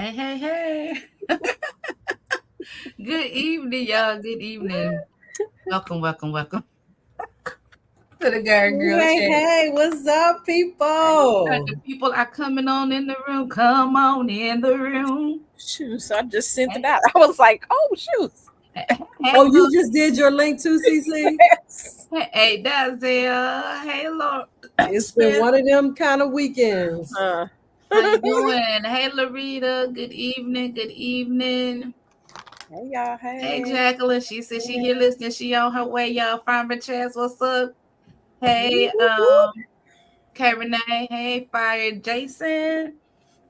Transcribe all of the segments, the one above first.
Hey, hey, hey. Good evening, y'all. Good evening. Welcome to the Garden Girl Hey, Chat. hey, what's up, The people? people are coming on in the room. Come on in the room. Shoes. I just sent it Hey, out. I was like, oh, shoes. Oh, you Lord. just did your link too, CC? Yes. Hey, Dazelle. Hey, Lord. It's been Smith. one of them kind of weekends. Uh, How you doing? Hey, Larita. Good evening. Good evening. hey, y'all. Hey, Hey. Jacqueline. She said she here listening. She on her way, y'all. Farmer Chaz, what's up? Whoop, Hey, whoop, whoop. K Renee. Hey, Fire Jason.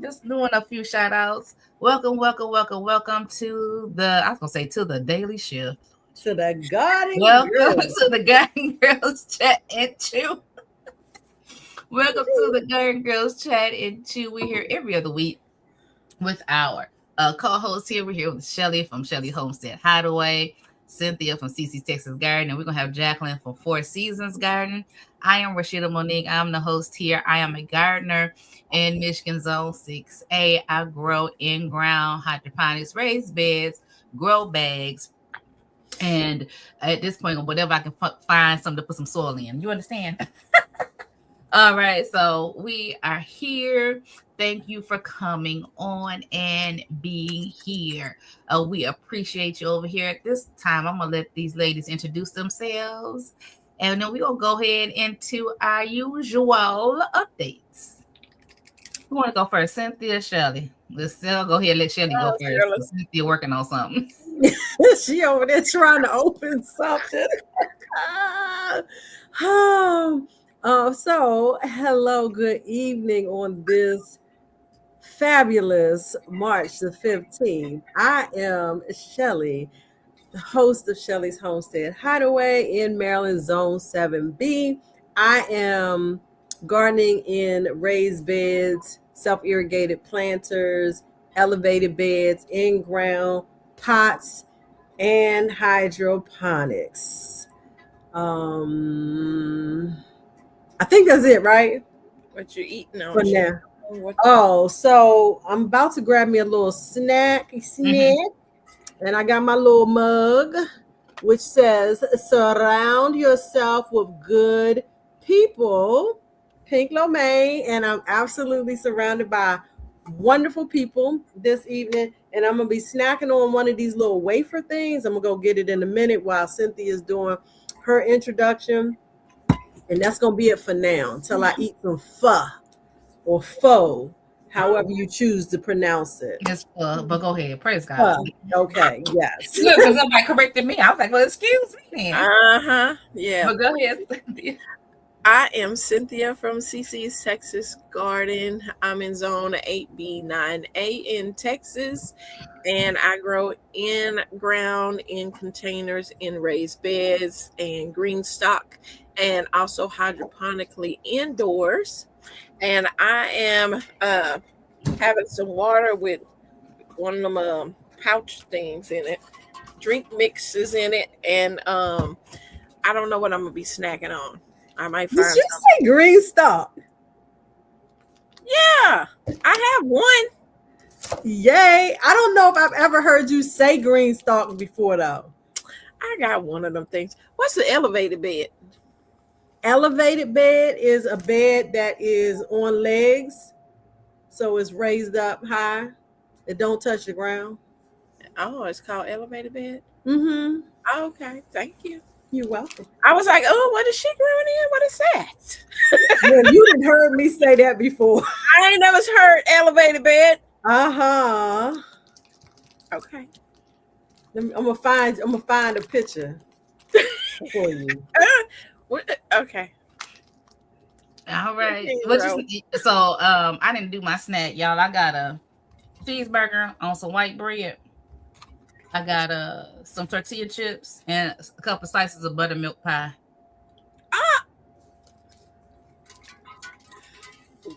Just doing a few shout outs. Welcome to the, I was going to say to the Daily Shift. To the garden Welcome girl. to the Garden Girls Chat and Chew. Welcome to the Garden Girls Chat and Chew. We're here every other week with our co-host here. We're here with Shelly from Shelly Homestead Hideaway, Cynthia from CC's Texas Garden, and we're going to have Jacqueline from Four Seasons Garden. I am Rashida Monique. I'm the host here. I am a gardener in Michigan Zone 6A. I grow in-ground hydroponics, raised beds, grow bags, and at this point, whatever I can find something to put some soil in. You understand? All right, so we are here. Thank you for coming on and being here. We appreciate you over here. At this time, I'm gonna let these ladies introduce themselves, and then we're gonna go ahead into our usual updates. Who want to go first? Cynthia, Shelly. Let's go ahead and let Shelly go first. Shirley. Cynthia working on something. She over there trying to open something. So hello, good evening on this fabulous March the 15th. I am Shelly, the host of Shelly's Homestead Hideaway in Maryland Zone 7B. I am gardening in raised beds, self-irrigated planters, elevated beds, in-ground pots, and hydroponics. I think that's it, right? What you eating For on, Shirley? now. What? Oh, so I'm about to grab me a little snack, and I got my little mug, which says surround yourself with good people, Pink Lomain, and I'm absolutely surrounded by wonderful people this evening, and I'm gonna be snacking on one of these little wafer things. I'm gonna go get it in a minute while Cynthia's doing her introduction, and that's gonna be it for now until I eat some pho or faux, however you choose to pronounce it. Yes, but go ahead. Praise God. Pho. Okay, yes. Look, because somebody corrected me. I was like, well, excuse me then. Yeah. But go ahead, Cynthia. I am Cynthia from CC's Texas Garden. I'm in Zone 8B9A in Texas, and I grow in ground, in containers, in raised beds, and green stock, and also hydroponically indoors. And I am having some water with one of them pouch things in it, drink mixes in it, and I don't know what I'm gonna be snacking on. I might Did find you something. say green stalk? Yeah, I have one. Yay. I don't know if I've ever heard you say green stalk before, though. I got one of them things. What's the elevated bed? Elevated bed is a bed that is on legs, so it's raised up high. It don't touch the ground. Oh, it's called elevated bed. Mm-hmm. Oh, okay, thank you. You're welcome. I was like, oh, what is she growing in? What is that? Well, you didn't heard me say that before. I ain't never heard elevated bed. Uh-huh. Okay. I'm gonna find a picture for you. Okay. All right. Continue, So I didn't do my snack, y'all. I got a cheeseburger on some white bread. I got some tortilla chips and a couple slices of buttermilk pie.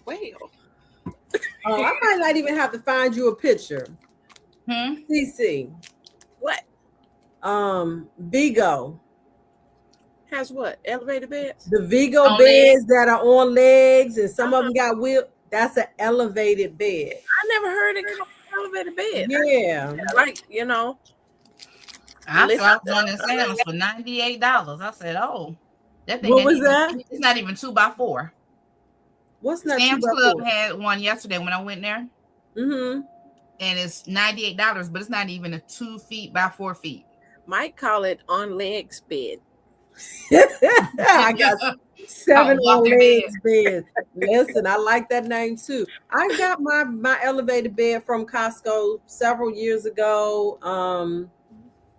Well, Oh, I might not even have to find you a picture. CC. what Vigo. has what? Elevated beds? The Vigo On beds that are on legs and some of them got wheel. That's an elevated bed. I never heard it called elevated bed. Yeah. Like, you know. I saw one in Sam's for $98. I said, "Oh, that thing." What was that? It's not even 2x4. What's not Sam's 2x4? Club had one yesterday when I went there, Mm-hmm. and it's $98, but it's not even a 2 feet by 4 feet. Might call it on legs bed. I got 7 on walking legs bed. Listen, I like that name too. I got my elevated bed from Costco several years ago.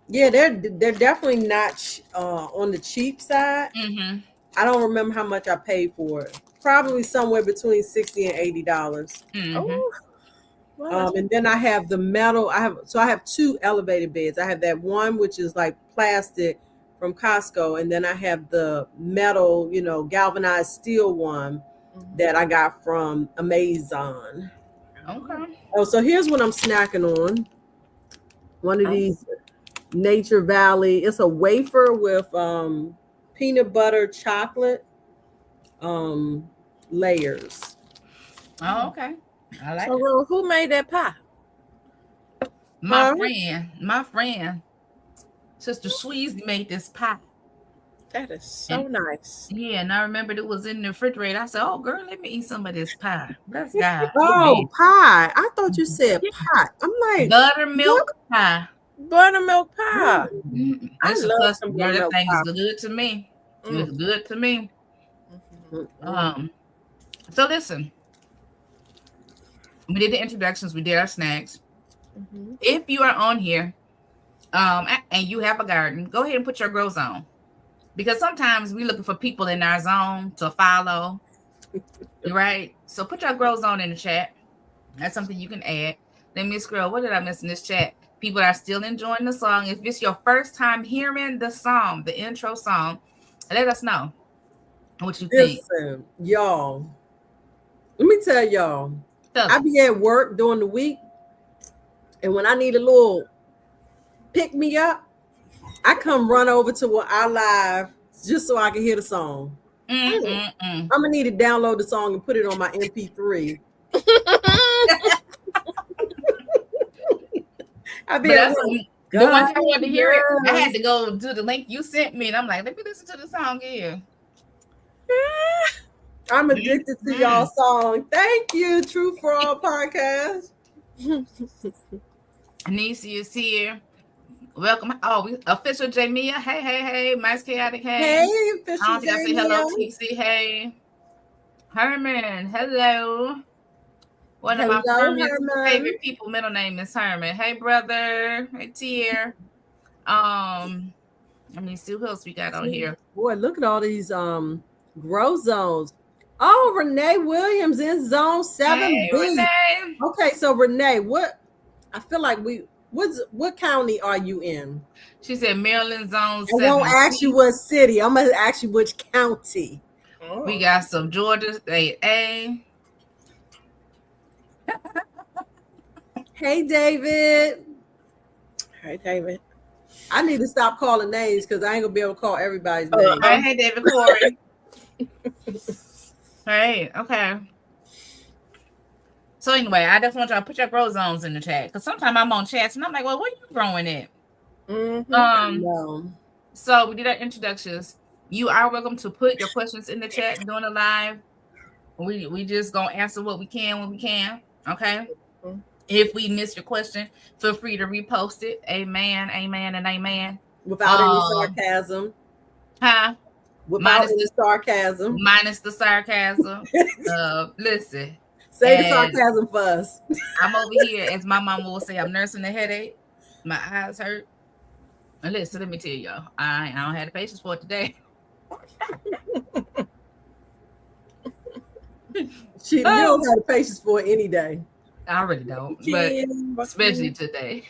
Yeah, they're definitely not on the cheap side. Mm-hmm. I don't remember how much I paid for it. Probably somewhere between $60 and $80. Mm-hmm. Oh, well, And then I have the metal. I have 2 elevated beds. I have that one which is like plastic from Costco, and then I have the metal, galvanized steel one that I got from Amazon. Okay. Oh, so here's what I'm snacking on. One of these Nature Valley. It's a wafer with peanut butter chocolate layers. Oh, okay. I like so, it. Ro, who made that pie? My friend, Sister Sweezy made this pie. That is so nice. Yeah, and I remembered it was in the refrigerator. I said, "Oh, girl, let me eat some of this pie." Bless God. Oh, pie. I thought you said pie. I'm like, Buttermilk pie. Buttermilk pie. Mm-hmm. I It's a love custom. some Girl, that buttermilk thing pie. is good to me. It's good to me. Mhm. So listen, we did the introductions. We did our snacks. Mhm. If you are on here, and you have a garden, go ahead and put your grow zone, because sometimes we're looking for people in our zone to follow, right? So put your grow zone in the chat. That's something you can add. Then Miss Girl, what did I miss in this chat? People are still enjoying the song. If it's your first time hearing the song, the intro song, let us know what you think. listen, y'all. Let me tell y'all. I be at work during the week, and when I need a little pick me up, I come run over to our live just so I can hear the song. I'm gonna need to download the song and put it on my MP3. I be at work. The one time I wanted to hear it, I had to go to the link you sent me, and I'm like, let me listen to the song here. I'm addicted to y'all song. Thank you, True for All Podcast. Nisi is here. Welcome. Oh, official Jamia. Hey. Mice Chaotic. Hey, official I don't think I say hello, TC. Hey. Herman. Hello. One of my favorite people, middle name is Herman. Hey, brother. Hey, Tier. Let me see who else we got on here. Boy, look at all these grow zones. Oh, Renee Williams in zone 7B. Hey, Renee. Okay, so Renee, I feel like what county are you in? She said Maryland zone 7. I won't ask you what city. I'm gonna ask you which county. Oh. We got some Georgia 8A. Hey, David. Hey, David. I need to stop calling names because I ain't gonna be able to call everybody's name. Hey, David Corey. Hey, okay. So anyway, I just want y'all to put your grow zones in the chat, because sometimes I'm on chats and I'm like, well, where you growing at? No. So we did our introductions. You are welcome to put your questions in the chat during the live. We just gonna answer what we can when we can. Okay. If we miss your question, feel free to repost it. Amen, amen, and amen. Without any sarcasm. Huh? Without any sarcasm. Minus the sarcasm. Listen. Say the sarcasm for us. I'm over here, as my mama will say, I'm nursing a headache. My eyes hurt. And listen, let me tell y'all, I don't have the patience for it today. You don't have the patience for it any day. I really don't, but especially today.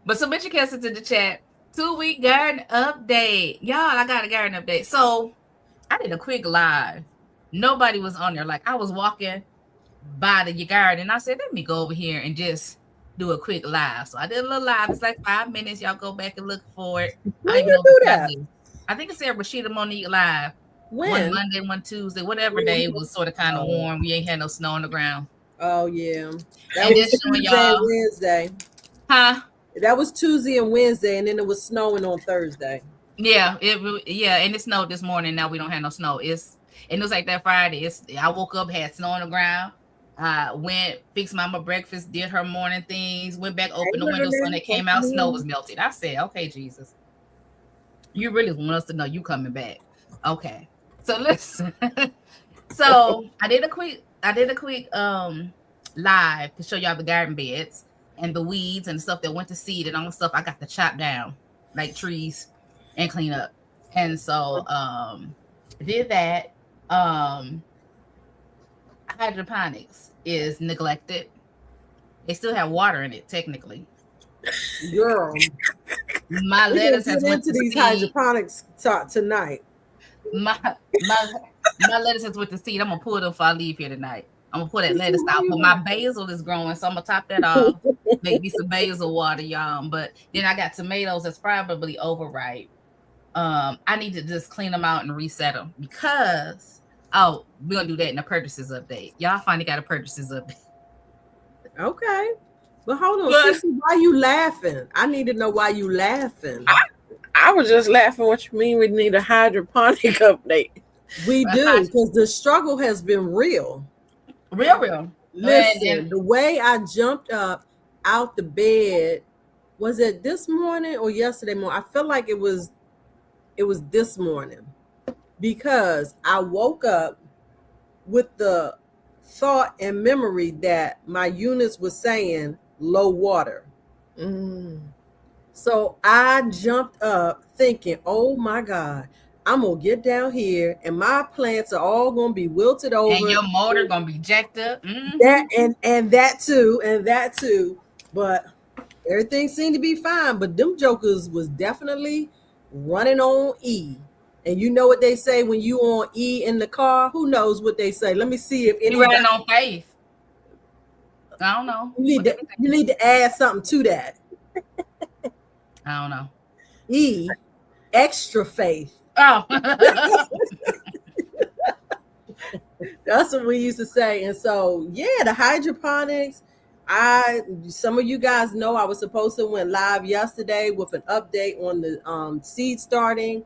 But submit your questions in the chat. 2-week garden update. Y'all, I got a garden update. So I did a quick live. Nobody was on there. Like, I was walking by the garden and I said, let me go over here and just do a quick live. So I did a little live. It's like 5 minutes. Y'all go back and look for it. When you do that? I think it said Rashida Monique live. When? One Monday, one Tuesday, whatever day was sort of kind of warm. We ain't had no snow on the ground. Oh yeah, that And was just showing Tuesday and y'all, Wednesday. huh? That was Tuesday and Wednesday, and then it was snowing on Thursday. Yeah, and it snowed this morning. Now we don't have no snow. And it was like that Friday. I woke up, had snow on the ground. Went fixed mama breakfast, did her morning things, went back, opened the windows, when it came out, snow was melted. I said, okay, Jesus, you really want us to know you coming back. Okay. So listen. So I did a quick live to show y'all the garden beds and the weeds and stuff that went to seed and all the stuff I got to chop down like trees and clean up. And so did that. Hydroponics is neglected. They still have water in it, technically. Girl, My lettuce has went into to these seed. hydroponics talk tonight. My lettuce has went to seed. I'm gonna pull them before I leave here tonight. I'm gonna pull that lettuce out. But my basil is growing, so I'm gonna top that off. Make me some basil water, y'all. But then I got tomatoes that's probably overripe. I need to just clean them out and reset them because we're gonna do that in the purchases update. Y'all finally got a purchases update. Okay. But hold on, Sissy, why you laughing? I need to know why you laughing. I was just laughing. What you mean we need a hydroponic update? We do, because the struggle has been real. Real. Listen, the way I jumped up out the bed, was it this morning or yesterday morning? I feel like it was this morning, because I woke up with the thought and memory that my units was saying low water. So I jumped up thinking, oh my God, I'm gonna get down here and my plants are all gonna be wilted over. And your motor gonna be jacked up. That and that too. But everything seemed to be fine. But them jokers was definitely running on E. And you know what they say when you on E in the car? Who knows what they say? Let me see if you running on faith. I don't know. You need to add something to that. I don't know. E, extra faith. Oh. That's what we used to say. And so, yeah, the hydroponics. Some of you guys know I was supposed to went live yesterday with an update on the seed starting,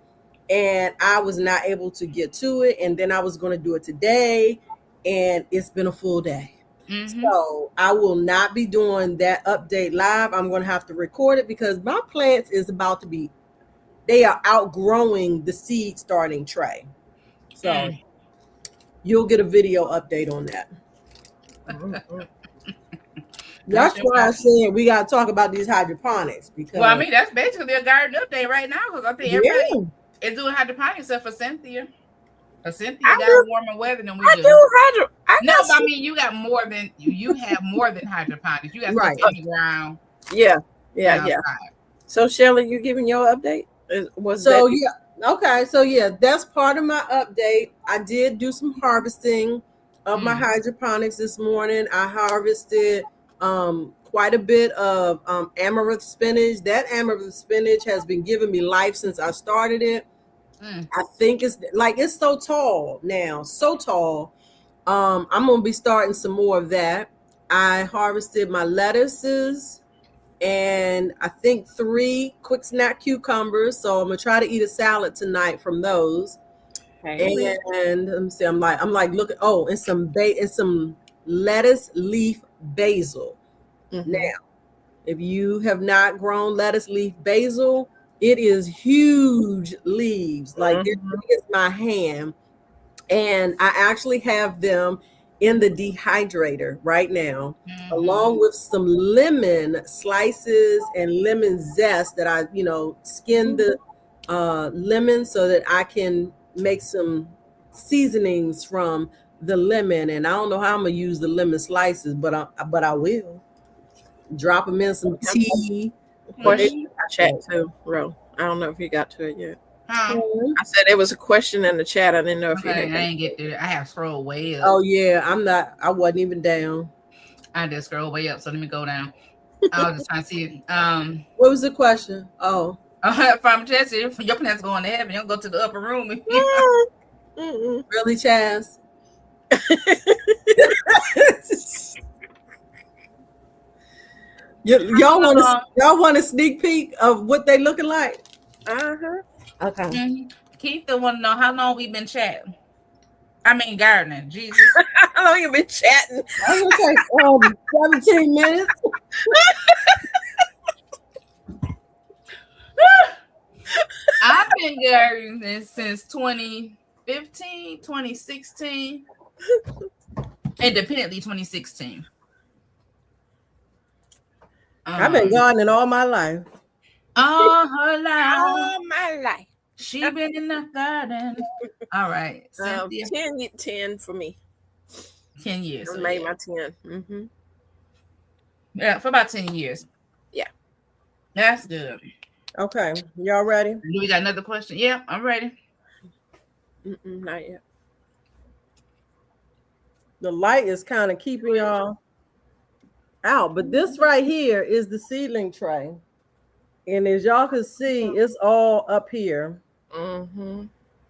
and I was not able to get to it. And then I was going to do it today, and it's been a full day. So I will not be doing that update live. I'm going to have to record it because my plants is about to be, they are outgrowing the seed starting tray. So you'll get a video update on that. That's why I said we got to talk about these hydroponics. Because, well, I mean, that's basically a garden update right now because I think everybody is doing hydroponics except for Cynthia. Cynthia got warmer weather than we do. I mean, you got more than you have more than hydroponics. You got stuff in the ground. Yeah. So Shelly, you giving your update? Okay. So yeah, that's part of my update. I did do some harvesting of my hydroponics this morning. I harvested quite a bit of amaranth spinach. That amaranth spinach has been giving me life since I started it. I think it's so tall now, so tall. I'm gonna be starting some more of that. I harvested my lettuces and I think 3 quick snack cucumbers. So I'm gonna try to eat a salad tonight from those. Okay. And let me see. I'm like looking. Oh, and some lettuce leaf basil. Now, if you have not grown lettuce leaf basil, it is huge leaves, like this big as my hand. And I actually have them in the dehydrator right now, along with some lemon slices and lemon zest that I, skin the lemon so that I can make some seasonings from the lemon. And I don't know how I'm gonna use the lemon slices, but I will drop them in some tea. Question in the chat too, Ro. I don't know if you got to it yet. I said there was a question in the chat. I didn't know if you had. I didn't get there. I have scrolled way up. Oh yeah, I wasn't even down. I just scrolled way up, so let me go down. I was just trying to see. What was the question? Oh, from Jesse, your plans going to heaven. You'll go to the upper room. Really, Chaz? Y'all want a sneak peek of what they looking like? Uh-huh. Okay. Mhm. Keith want to know how long we been chatting. I mean, gardening. Jesus. How long you been chatting? I was gonna say 17 minutes. I've been gardening since 2015, 2016. Independently 2016. I've been gardening all my life. All her life. All my life. She been in the garden. All right. Cynthia. 10 for me. 10 years. I So made yeah. my 10. Mm-hmm. Yeah, for about 10 years. Yeah. That's good. Okay. Y'all ready? Do we got another question? Yeah, I'm ready. Not yet. The light is kind of keeping y'all out, but this right here is the seedling tray. And as y'all can see, it's all up here. Mm-hmm.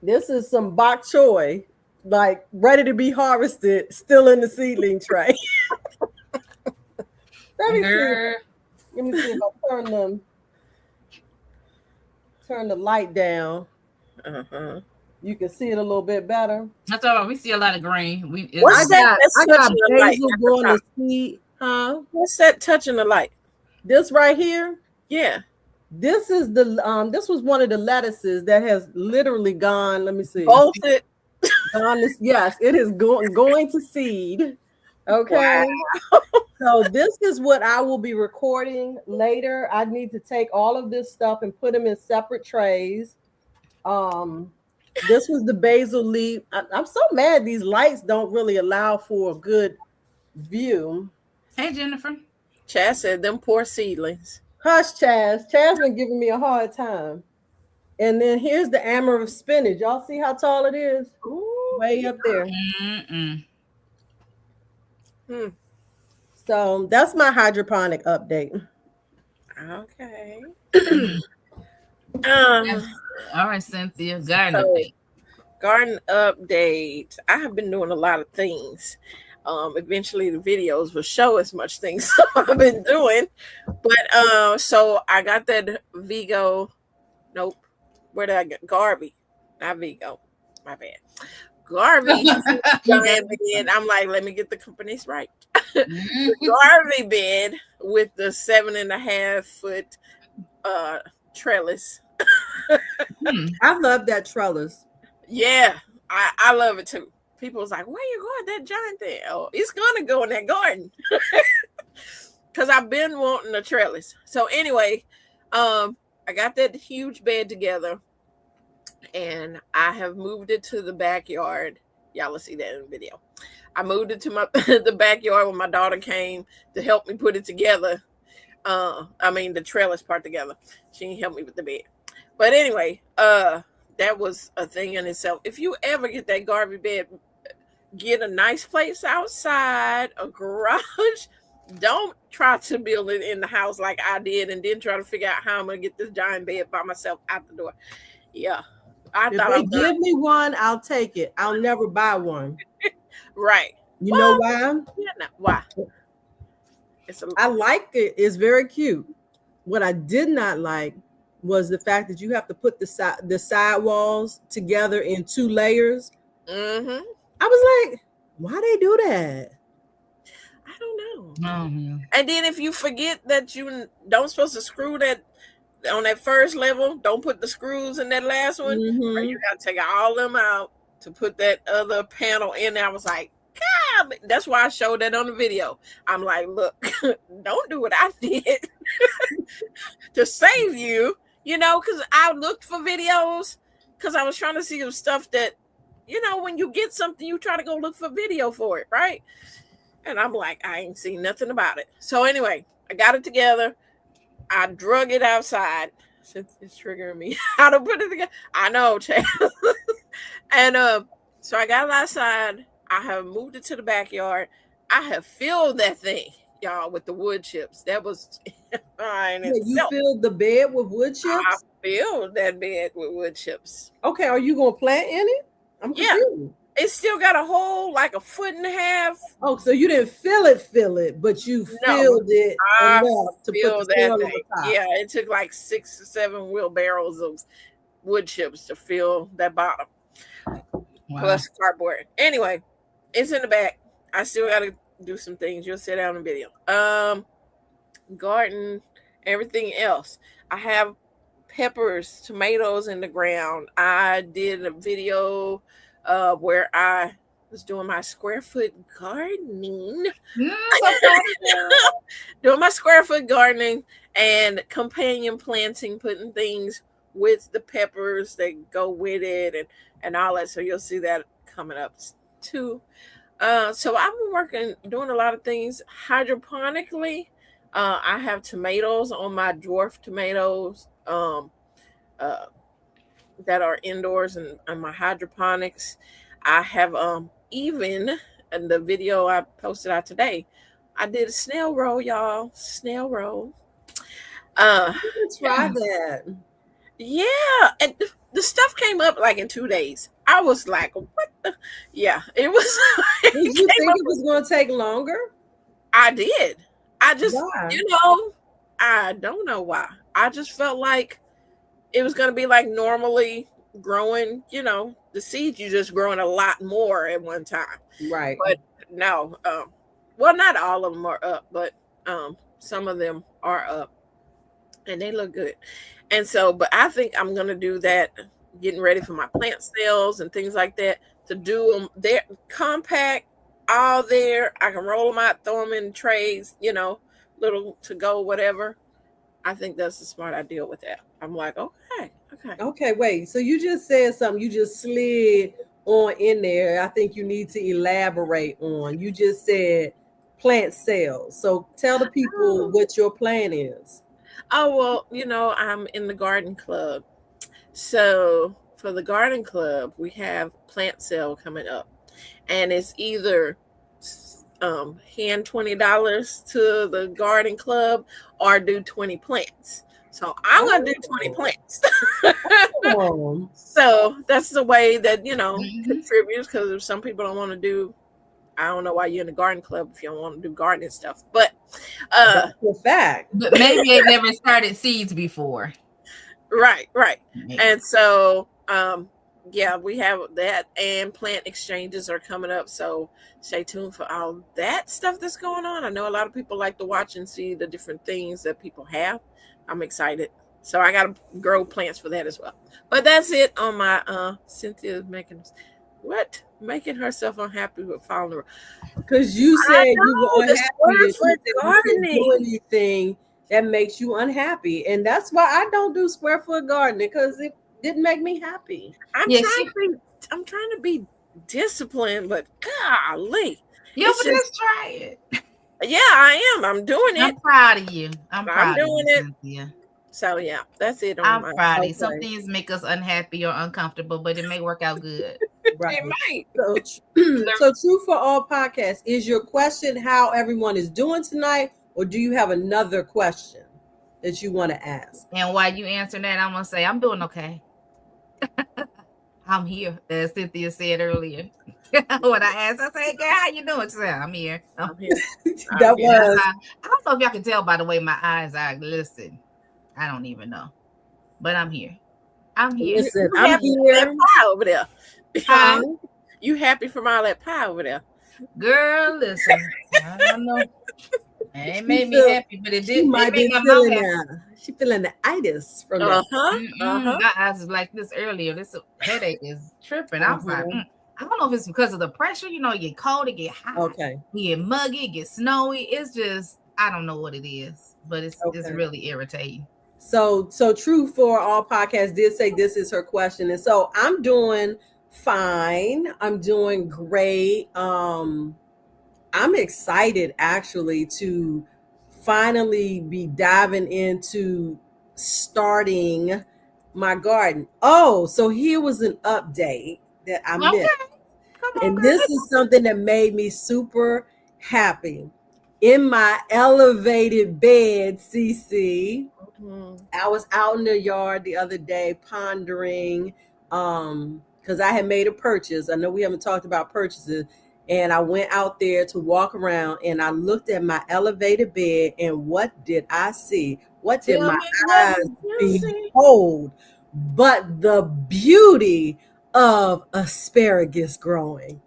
This is some bok choy, like ready to be harvested, still in the seedling tray. Let me see. Let me see if I turn the light down. Uh-huh. You can see it a little bit better. That's all right. We see a lot of green. What's that? I got touching the light basil at the going to top? seed. Huh? What's that touching the light? This right here. Yeah. This is the this was one of the lettuces that has literally gone. Let me see. Bolted. Yes, it is going to seed. Okay. Wow. So this is what I will be recording later. I need to take all of this stuff and put them in separate trays. This was the basil leaf. I'm so mad these lights don't really allow for a good view. Hey, Jennifer. Chad said them poor seedlings. Hush, Chaz. Chaz been giving me a hard time. And then here's the amaranth spinach. Y'all see how tall it is? Ooh. Way up there. So that's my hydroponic update. Okay. All right, Cynthia. Garden update. Garden update. I have been doing a lot of things. Eventually the videos will show as much things I've been doing. But so I got that Vigo. Nope. Where did I get Garvey? Not Vigo. My bad. Garvey giant bed. I'm like, let me get the companies right. The Garvey bed with the 7.5 foot trellis. I love that trellis. Yeah, I love it too. People was like, where you going? That giant thing. Oh, it's gonna go in that garden. Cause I've been wanting a trellis. So anyway, I got that huge bed together and I have moved it to the backyard. Y'all will see that in the video. I moved it to the backyard when my daughter came to help me put it together. The trellis part together. She didn't help me with the bed. But anyway, that was a thing in itself. If you ever get that Garvey bed, get a nice place outside, a garage. Don't try to build it in the house like I did and then try to figure out how I'm going to get this giant bed by myself out the door. Yeah. If they give me one, I'll take it. I'll never buy one. Right. You know why? Yeah, no, why? I like it. It's very cute. What I did not like was the fact that you have to put the side walls together in 2 layers. Mm-hmm. I was like, why they do that? I don't know. Mm-hmm. And then if you forget that you don't supposed to screw that on that first level, don't put the screws in that last one. Mm-hmm. Or you got to take all them out to put that other panel in there. I was like, God, that's why I showed that on the video. I'm like, look, don't do what I did to save you, because I looked for videos because I was trying to see stuff that, when you get something, you try to go look for video for it, right? And I'm like, I ain't seen nothing about it. So anyway, I got it together. I drug it outside. Since it's triggering me how to put it together. I know, Chad. And so I got it outside. I have moved it to the backyard. I have filled that thing, y'all, with the wood chips. That was fine. You filled the bed with wood chips? I filled that bed with wood chips. Okay, are you going to plant in it? I'm confused. It still got a hole like a foot and a half. Oh, so you didn't feel it, but you No, filled it I enough to feel put the soil that on thing. the top. Yeah, it took like 6 or 7 wheelbarrows of wood chips to fill that bottom, plus cardboard. Anyway, it's in the back. I still got to do some things. You'll see that on the video. Garden, everything else. I have peppers, tomatoes in the ground. I did a video where I was doing my square foot gardening. Doing my square foot gardening and companion planting, putting things with the peppers that go with it and all that. So you'll see that coming up too. So I've been doing a lot of things hydroponically. I have tomatoes on my dwarf tomatoes that are indoors and my hydroponics. I have even in the video I posted out today, I did a snail roll, y'all. Snail roll. Let's try that. Yeah, and the stuff came up like in 2 days. I was like, what the? Yeah, it was. Did you think it was going to take longer? I did. I just, Why? I don't know why. I just felt like it was going to be like normally growing, the seeds, you just growing a lot more at one time. Right. But no, well, not all of them are up, but some of them are up and they look good. And so, but I think I'm going to do that, getting ready for my plant sales and things like that, to do them there, compact, all there. I can roll them out, throw them in trays, little to go, whatever. I think that's a smart idea with that. I'm like, okay. Wait. So you just said something. You just slid on in there. I think you need to elaborate on. You just said plant sales. So tell the people what your plan is. Oh, well, I'm in the garden club. So for the garden club, we have plant sale coming up. And it's either hand $20 to the garden club or do 20 plants. So I'm going to do 20 plants. So that's the way that, contributes, because if some people don't want to do, I don't know why you're in the garden club if you don't want to do gardening stuff. But that's a fact. But maybe they never started seeds before. Right. And so yeah, we have that, and plant exchanges are coming up. So stay tuned for all that stuff that's going on. I know a lot of people like to watch and see the different things that people have. I'm excited. So I got to grow plants for that as well. But that's it on my Cynthia making herself unhappy with following the. Because you said you were unhappy with gardening. Do anything that makes you unhappy, and that's why I don't do square foot gardening, because it didn't make me happy. I'm trying to be disciplined, but golly, but just try it. Yeah, I am. I'm doing it. I'm proud of you. I'm proud doing of you, it. Cynthia. So yeah, that's it. I'm proud of you. Some things make us unhappy or uncomfortable, but it may work out good. Right. It might. So True for All podcast, is your question how everyone is doing tonight, or do you have another question that you want to ask? And while you answer that, I'm gonna say I'm doing okay. I'm here, as Cynthia said earlier. When I asked, I said, "Girl, how you doing?" She said, "I'm here." I'm here. That was. I don't know if y'all can tell by the way my eyes are. Listen, I don't even know, but I'm here. I'm here. Listen, I'm here. Pie over there. You happy from all that pie over there? Girl, listen. I don't know. It made me happy, but it did. She might be feeling she feeling the itis from that. My eyes was like this earlier. This headache is tripping. I was like, I don't know if it's because of the pressure. You get cold, it get hot. Okay. You get muggy, it get snowy. It's just, I don't know what it is, but it's really irritating. So True for All podcast did say this is her question, and so I'm doing fine. I'm doing great. I'm excited actually to finally be diving into starting my garden. Oh, so here was an update that I missed. And this is something that made me super happy. In my elevated bed, CC, I was out in the yard the other day pondering, because I had made a purchase. I know we haven't talked about purchases. And I went out there to walk around and I looked at my elevated bed, and what did I see? What did Tell my me what eyes you see. behold but the beauty of asparagus growing?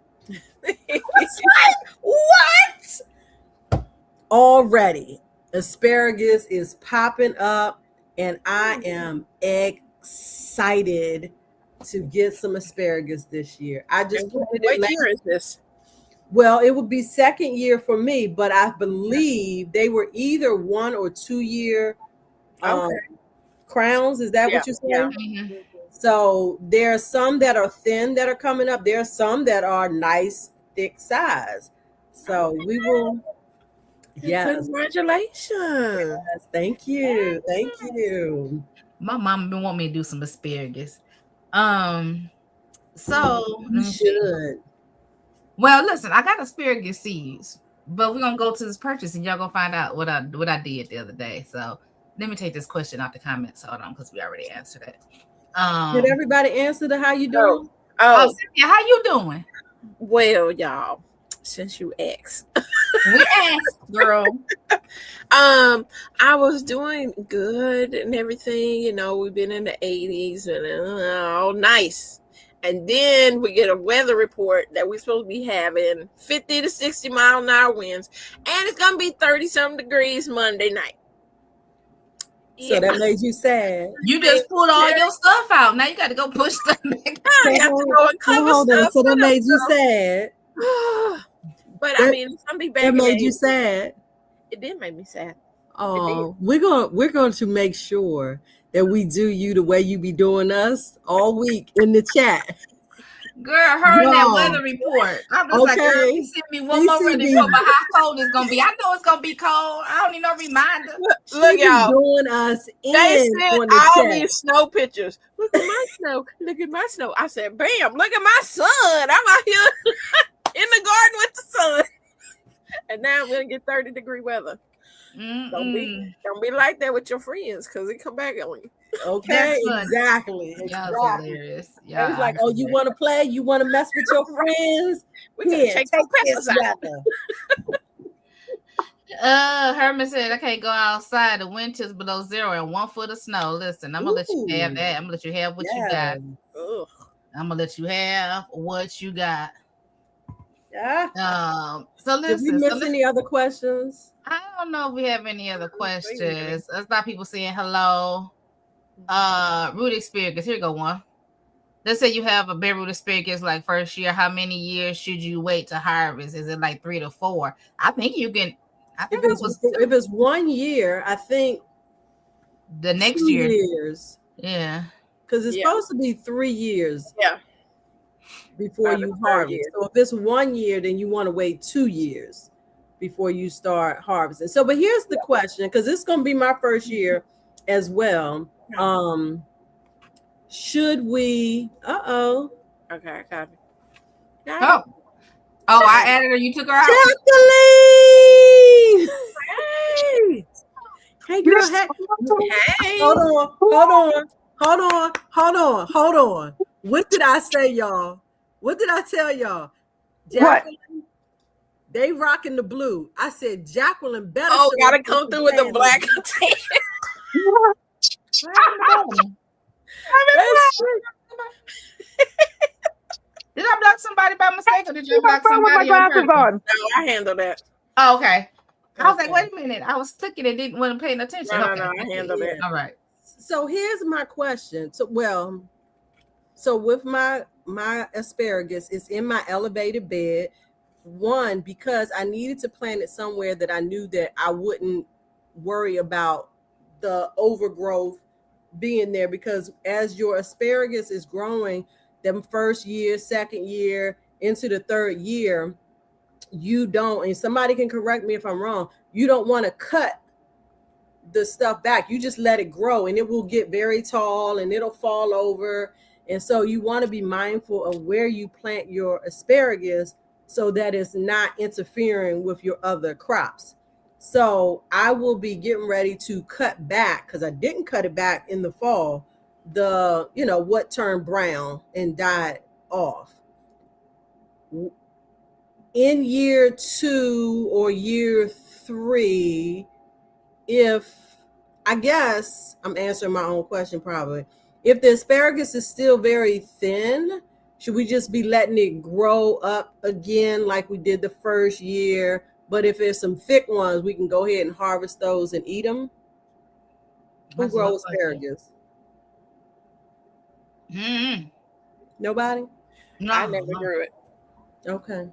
It's like, what? Already, asparagus is popping up, and I am excited to get some asparagus this year. I just And planted what it year is this? well, it would be second year for me, but I believe they were either 1 or 2 year Okay. crowns. Is that Yeah, what you're yeah. saying? Mhm. So there are some that are thin that are coming up. There are some that are nice, thick size. So we will. Yes, Congratulations. yes. Thank you. Thank you. My mom been wanting me to do some asparagus. So You let me see. should. Well, listen, I got asparagus seeds, but we're gonna go to this purchase and y'all gonna find out what I did the other day. So let me take this question out the comments. Hold on, because we already answered it. Did everybody answer the how you Oh, doing? Oh, oh, Cynthia, how you doing? well, y'all, since you asked. We asked, girl. I was doing good and everything. You know, we've been in the 80s and all nice. And then we get a weather report that we're supposed to be having 50 to 60 mile an hour winds, and it's gonna be 30-something degrees Monday night. So that made you sad. You just pulled all your stuff out. Now you got to go push stuff back. I have to go and cover Hold on. stuff. So that made you sad. But That- I mean, it's gonna be back. That in made the you 80s. sad. It did make me sad. Oh, we're going to make sure that we do you the way you be doing us all week in the chat. Girl, her and that No. weather report. I'm just like, girl, Okay. you send me one more CCB. report about how cold it's gonna be. I know it's gonna be cold. I don't need no reminder. Look, She be y'all. doing us They in sent on the all chat. these snow pictures. Look at my snow. Look at my snow. I said, bam, look at my sun. I'm out here in the garden with the sun. And now I'm going to get 30-degree weather. Don't be like that with your friends because it come back on you. Okay, That's funny. exactly. Y'all Exactly. hilarious. I was like, oh, you want to play? You want to mess with your friends? We can Here, take take some this pencils out. weather. Herman said I can't go outside. The winter's below 0 and 1 foot of snow. Listen, I'm gonna let you have Ooh. that. I'm gonna let you have what you got. Yes. Ugh. I'm gonna let you have what you got. Yeah. So Did we listen. miss any other questions? I don't know if we have any other questions. There's a lot of people saying hello. Root asparagus. Here you go one. Let's say you have a bare root asparagus like first year. How many years should you wait to harvest? Is it like 3 to 4? I think you can. I think If it's 1 year, I think the next 2 year. years. Yeah. Because it's supposed to be 3 years. Yeah. Before By the you third harvest. year. So if it's 1 year, then you want to wait 2 years before you start harvesting. So, but here's the question, because it's going to be my first year as well. Should we? Okay, I got it. Oh, I added her. You took her out. Jacqueline! Hey, girl. Hey. Hold on. What did I say, y'all? What did I tell y'all? Jacqueline, they rocking the blue. I said Jacqueline better. Oh, gotta come through with the black container. Did I block somebody by mistake, or did you block somebody on purpose? No, I handle that. Oh, okay. I was like, wait a minute. I was clicking and didn't want to pay attention. No, Okay. I handle that. All right. So here's my question. So with my asparagus, it's in my elevated bed. One, because I needed to plant it somewhere that I knew that I wouldn't worry about the overgrowth being there, because as your asparagus is growing, them first year, second year, into the third year, you don't, and somebody can correct me if I'm wrong, you don't want to cut the stuff back. You just let it grow and it will get very tall and it'll fall over. And so you want to be mindful of where you plant your asparagus so that it's not interfering with your other crops. So I will be getting ready to cut back, because I didn't cut it back in the fall, what turned brown and died off. In year 2 or year 3, if I guess I'm answering my own question probably. If the asparagus is still very thin, should we just be letting it grow up again like we did the first year? But if there's some thick ones, we can go ahead and harvest those and eat them. Who That's grows my asparagus? Nobody? No, I never grew it. Okay.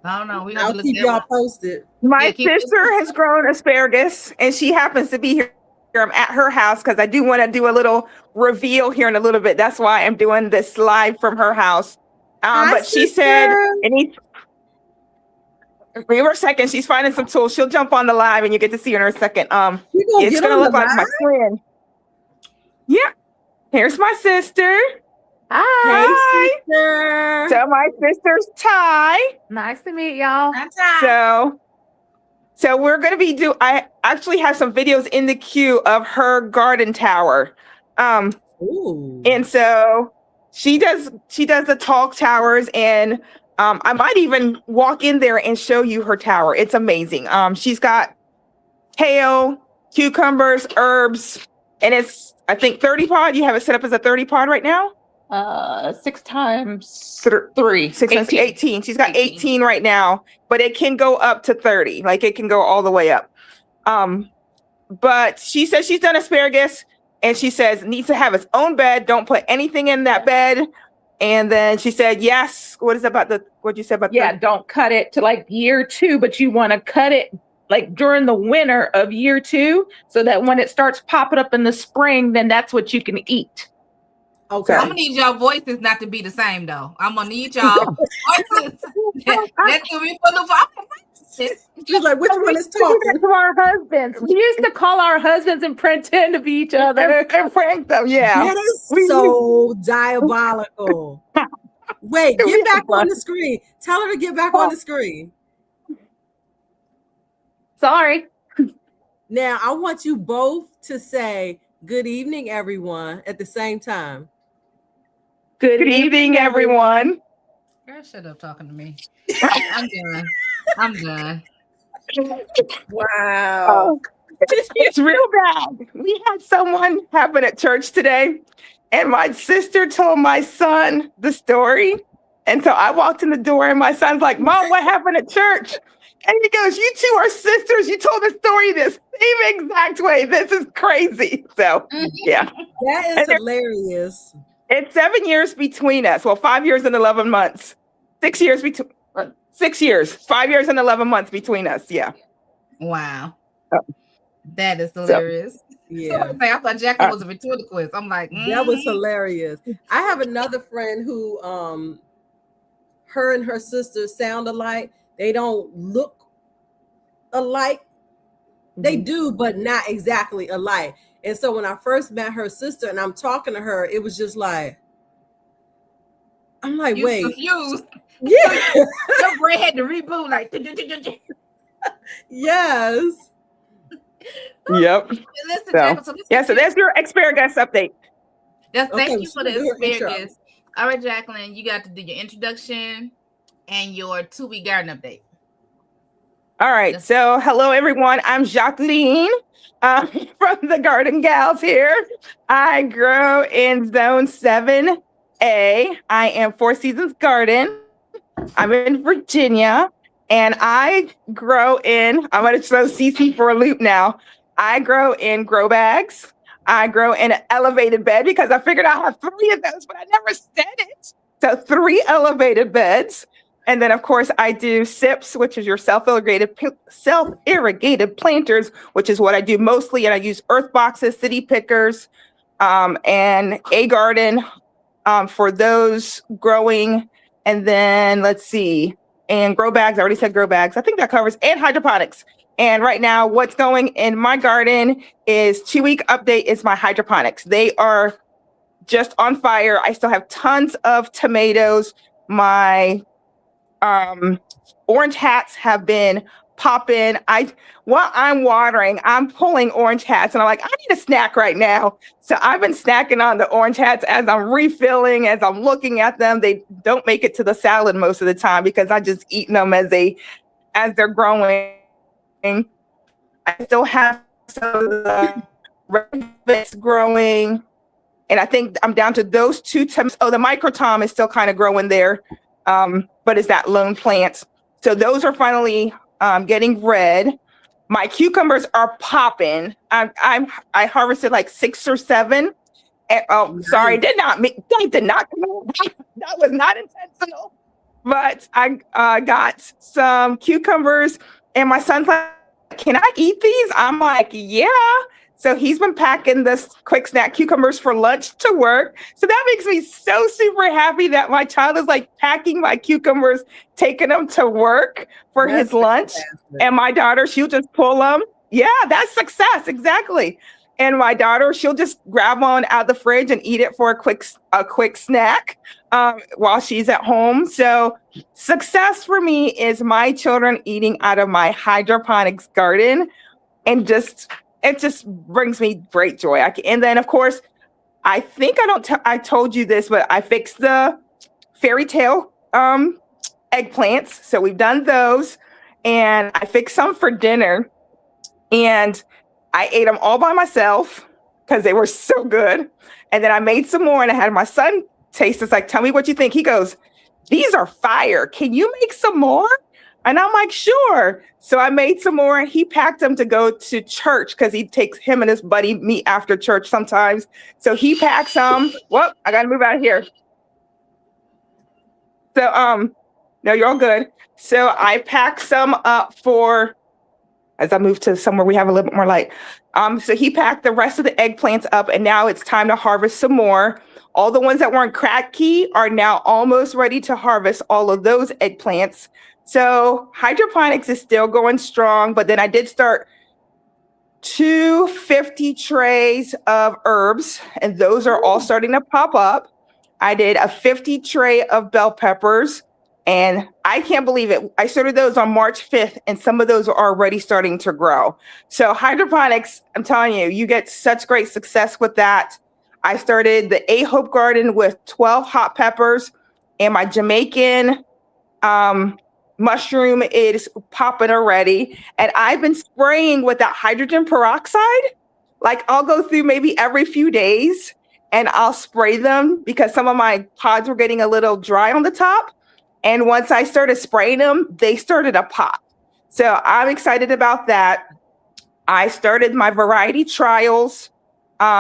I don't know. We I'll keep y'all posted. My Yeah, keep- sister has grown asparagus, and she happens to be here. I'm at her house because I do want to do a little reveal here in a little bit. That's why I'm doing this live from her house. Hi, But she said, sister. give her a second. She's finding some tools. She'll jump on the live, and you get to see her in a second. You gonna It's get gonna on look the like my live? twin. Yeah. Here's my sister. Hey, sister. So my sister's Ty. Nice to meet y'all. So we're gonna be I actually have some videos in the queue of her garden tower. Ooh. And so she does the talk towers, and I might even walk in there and show you her tower. It's amazing. She's got kale, cucumbers, herbs, and it's I think 30 pod. You have it set up as a 30 pod right now? 6 times 3. 6 times 18. 18. She's got 18 right now, but it can go up to 30. Like it can go all the way up. But she says she's done asparagus, and she says it needs to have its own bed. Don't put anything in that bed. And then she said, yes. What is about what you said about Yeah, don't cut it to like year 2, but you want to cut it like during the winter of year 2, so that when it starts popping up in the spring, then that's what you can eat. Okay. I'm gonna need y'all voices not to be the same though. I'm gonna need y'all voices. That's gonna be for the voices. She's like, which one is We do that talking? to our husbands. We used to call our husbands and pretend to be each other. and prank them? Yeah. That is so diabolical. Wait, We get back have fun. on the screen. Tell her to get back on the screen. Sorry. Now, I want you both to say good evening, everyone, at the same time. Good evening, everyone. Girl, shut up talking to me. I'm done. I'm done. Wow. It's real bad. We had someone happen at church today, and my sister told my son the story. And so I walked in the door, and my son's like, Mom, what happened at church? And he goes, you two are sisters. You told the story the same exact way. This is crazy. So, yeah. That And is there- hilarious. It's 7 years between us. Well, 5 years and 11 months. 6 years between 6 years, 5 years and 11 months between us. Yeah. Wow. Oh. That is hilarious. Yeah. I thought Jacqueline was a ventriloquist. I'm like, That was hilarious. I have another friend who her and her sister sound alike. They don't look alike. They do, but not exactly alike. And so when I first met her sister and I'm talking to her, it was just like, I'm like, you wait. confused. Yeah. Your brain had to reboot like Yes. Yep. Listen, So, Jacqueline, so this Yeah. is- So there's your asparagus update. thank Okay, you for the so do her intro. asparagus. All right, Jacqueline, you got to do your introduction and your 2-week garden update. All right. So, hello, everyone. I'm Jacqueline from the Garden Gals here. I grow in Zone 7A. I am Four Seasons Garden. I'm in Virginia, and I grow in, I'm going to throw CC for a loop now. I grow in grow bags. I grow in an elevated bed because I figured I have 3 of those, but I never said it. So 3 elevated beds. And then, of course, I do SIPs, which is your self-irrigated planters, which is what I do mostly. And I use earth boxes, city pickers, and a garden for those growing. And then let's see, and grow bags. I already said grow bags. I think that covers, and hydroponics. And right now, what's going in my garden is 2-week update is my hydroponics. They are just on fire. I still have tons of tomatoes. My orange hats have been popping. While I'm watering, I'm pulling orange hats and I'm like, I need a snack right now. So I've been snacking on the orange hats as I'm refilling, as I'm looking at them. They don't make it to the salad most of the time because I just eat them as they're growing. I still have some of the red growing. And I think I'm down to those two. Oh, the microtom is still kind of growing there. But it's that lone plant. So those are finally getting red. My cucumbers are popping. I harvested like 6 or 7. And, sorry, that was not intentional. But I got some cucumbers, and my son's like, "Can I eat these?" I'm like, "Yeah." So he's been packing this quick snack cucumbers for lunch to work. So that makes me so super happy that my child is like packing my cucumbers, taking them to work for his lunch. And my daughter, she'll just pull them. Yeah, that's success. Exactly. And my daughter, she'll just grab one out of the fridge and eat it for a quick snack while she's at home. So success for me is my children eating out of my hydroponics garden, and it just brings me great joy. And then, of course, I think I told you this, but I fixed the fairy tale eggplants. So we've done those, and I fixed some for dinner, and I ate them all by myself because they were so good. And then I made some more, and I had my son taste. It's like, "Tell me what you think." He goes, "These are fire. Can you make some more?" And I'm like, "Sure." So I made some more, and he packed them to go to church because him and his buddy meet after church sometimes. So he packed some. Whoop, I got to move out of here. So, no, you're all good. So I packed some up as I move to somewhere we have a little bit more light. So he packed the rest of the eggplants up, and now it's time to harvest some more. All the ones that weren't cracky are now almost ready to harvest all of those eggplants. So hydroponics is still going strong, but then I did start 250 trays of herbs, and those are all starting to pop up. I did a 50 tray of bell peppers, and I can't believe it. I started those on March 5th, and some of those are already starting to grow. So hydroponics, I'm telling you, you get such great success with that. I started the A-Hope garden with 12 hot peppers, and my Jamaican mushroom is popping already. And I've been spraying with that hydrogen peroxide. Like, I'll go through maybe every few days and I'll spray them because some of my pods were getting a little dry on the top. And once I started spraying them, they started to pop. So I'm excited about that. I started my variety trials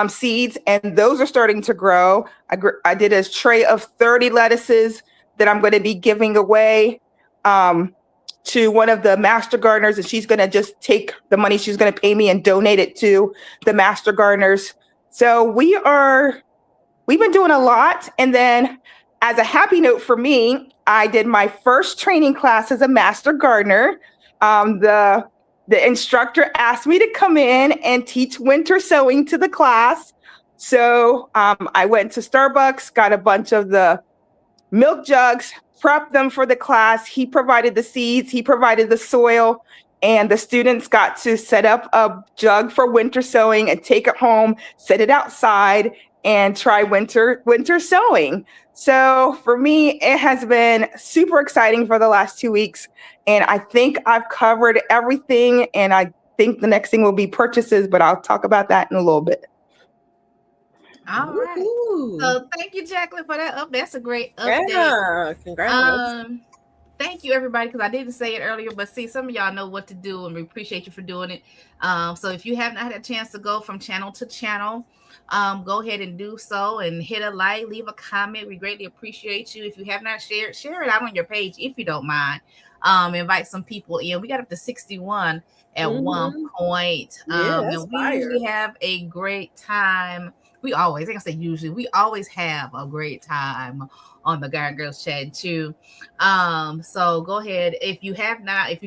seeds, and those are starting to grow. I did a tray of 30 lettuces that I'm going to be giving away to one of the master gardeners, and she's going to just take the money she's going to pay me and donate it to the master gardeners. So we've been doing a lot. And then as a happy note for me, I did my first training class as a master gardener. The instructor asked me to come in and teach winter sowing to the class. So I went to Starbucks, got a bunch of the milk jugs, prepped them for the class. He provided the seeds, he provided the soil, and the students got to set up a jug for winter sowing and take it home, set it outside, and try winter sowing. So for me, it has been super exciting for the last 2 weeks. And I think I've covered everything. And I think the next thing will be purchases, but I'll talk about that in a little bit. All right. Ooh. So thank you, Jacqueline, for that. That's a great update. Yeah, congratulations. Thank you, everybody, because I didn't say it earlier, but see, some of y'all know what to do, and we appreciate you for doing it. So if you haven't had a chance to go from channel to channel, go ahead and do so and hit a like, leave a comment. We greatly appreciate you. If you have not shared, share it out on your page if you don't mind. Invite some people in. We got up to 61 at one point. And we usually have a great time. We always have a great time on the Garden Girls Chat too. So go ahead. If you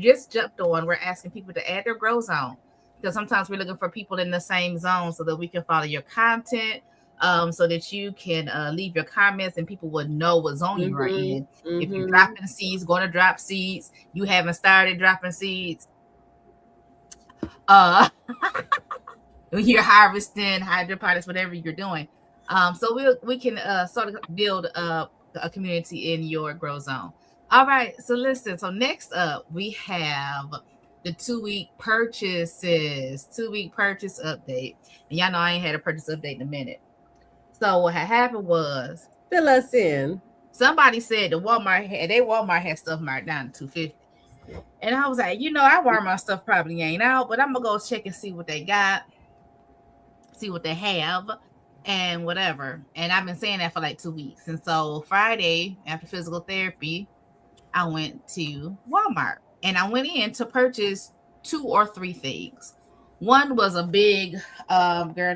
just jumped on, we're asking people to add their grow zone, because sometimes we're looking for people in the same zone so that we can follow your content, so that you can leave your comments and people would know what zone you are in. If you're dropping seeds, going to drop seeds, you haven't started dropping seeds, when you're harvesting hydroponics, whatever you're doing. So we can sort of build a community in your grow zone. All right, so listen. So next up, we have the 2-week purchases, 2-week purchase update. And y'all know I ain't had a purchase update in a minute. So what had happened was, Fill us in. somebody said the Walmart had stuff marked down to $250. And I was like, our Walmart stuff probably ain't out, but I'm gonna go check and see what they got, see what they have, and whatever. And I've been saying that for like 2 weeks. And so Friday, after physical therapy, I went to Walmart and I went in to purchase 2 or 3 things. One was a big, girl,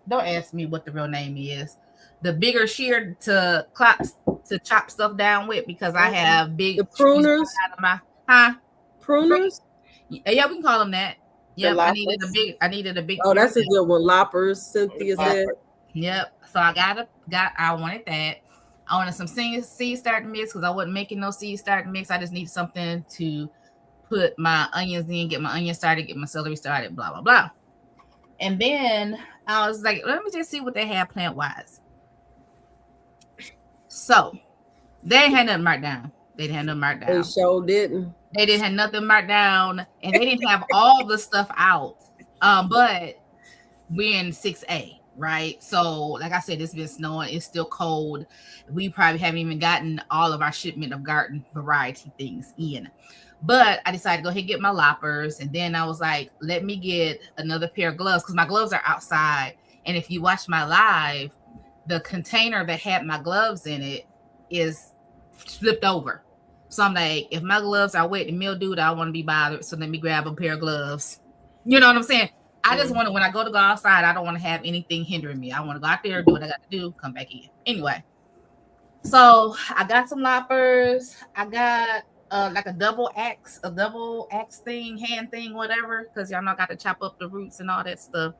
don't ask me what the real name is. The bigger shear to chop stuff down with, because I have big The pruners. Pruners. Yeah, we can call them that. Yep, I needed a big. Oh, that's a good one. Loppers, Cynthia said. Yep. So I wanted that. I wanted some seed starting mix because I wasn't making no seed starting mix. I just need something to put my onions in, get my onions started, get my celery started, blah, blah, blah. And then I was like, let me just see what they have plant wise. So they ain't had nothing marked down. They didn't have nothing marked down. They sure didn't. They didn't have nothing marked down, and they didn't have all the stuff out. But we're in 6A, right? So, like I said, it's been snowing. It's still cold. We probably haven't even gotten all of our shipment of garden variety things in. But I decided to go ahead and get my loppers, and then I was like, let me get another pair of gloves because my gloves are outside. And if you watch my live, the container that had my gloves in it is flipped over. So I'm like, if my gloves are wet and mildewed, I don't want to be bothered. So let me grab a pair of gloves. You know what I'm saying? I just want to, when I go outside, I don't want to have anything hindering me. I want to go out there, do what I got to do, come back in. Anyway, so I got some loppers. I got like a double axe thing, hand thing, whatever, because y'all know I got to chop up the roots and all that stuff.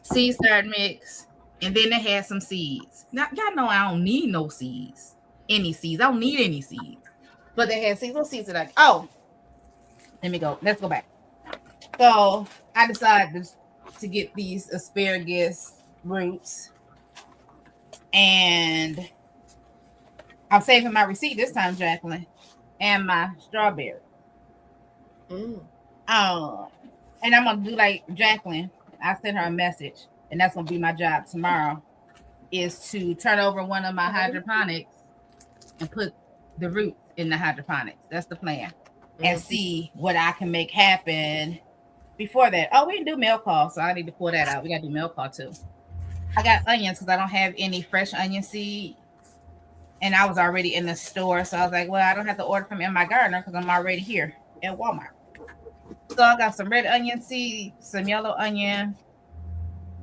Seed start mix. And then they had some seeds. Now, y'all know I don't need no seeds. Any seeds. I don't need any seeds. But they had seeds. What seeds did I? Oh, let me go. Let's go back. So I decided to get these asparagus roots. And I'm saving my receipt this time, Jacqueline. And my strawberry. And I'm going to do like Jacqueline. I sent her a message. And that's going to be my job tomorrow, is to turn over one of my hydroponics and put the root in the hydroponics. That's the plan. And see what I can make happen before that. Oh, we didn't do mail call, so I need to pull that out. We got to do mail call too. I got onions because I don't have any fresh onion seed. And I was already in the store. So I was like, well, I don't have to order from In My Gardener because I'm already here at Walmart. So I got some red onion seed, some yellow onion.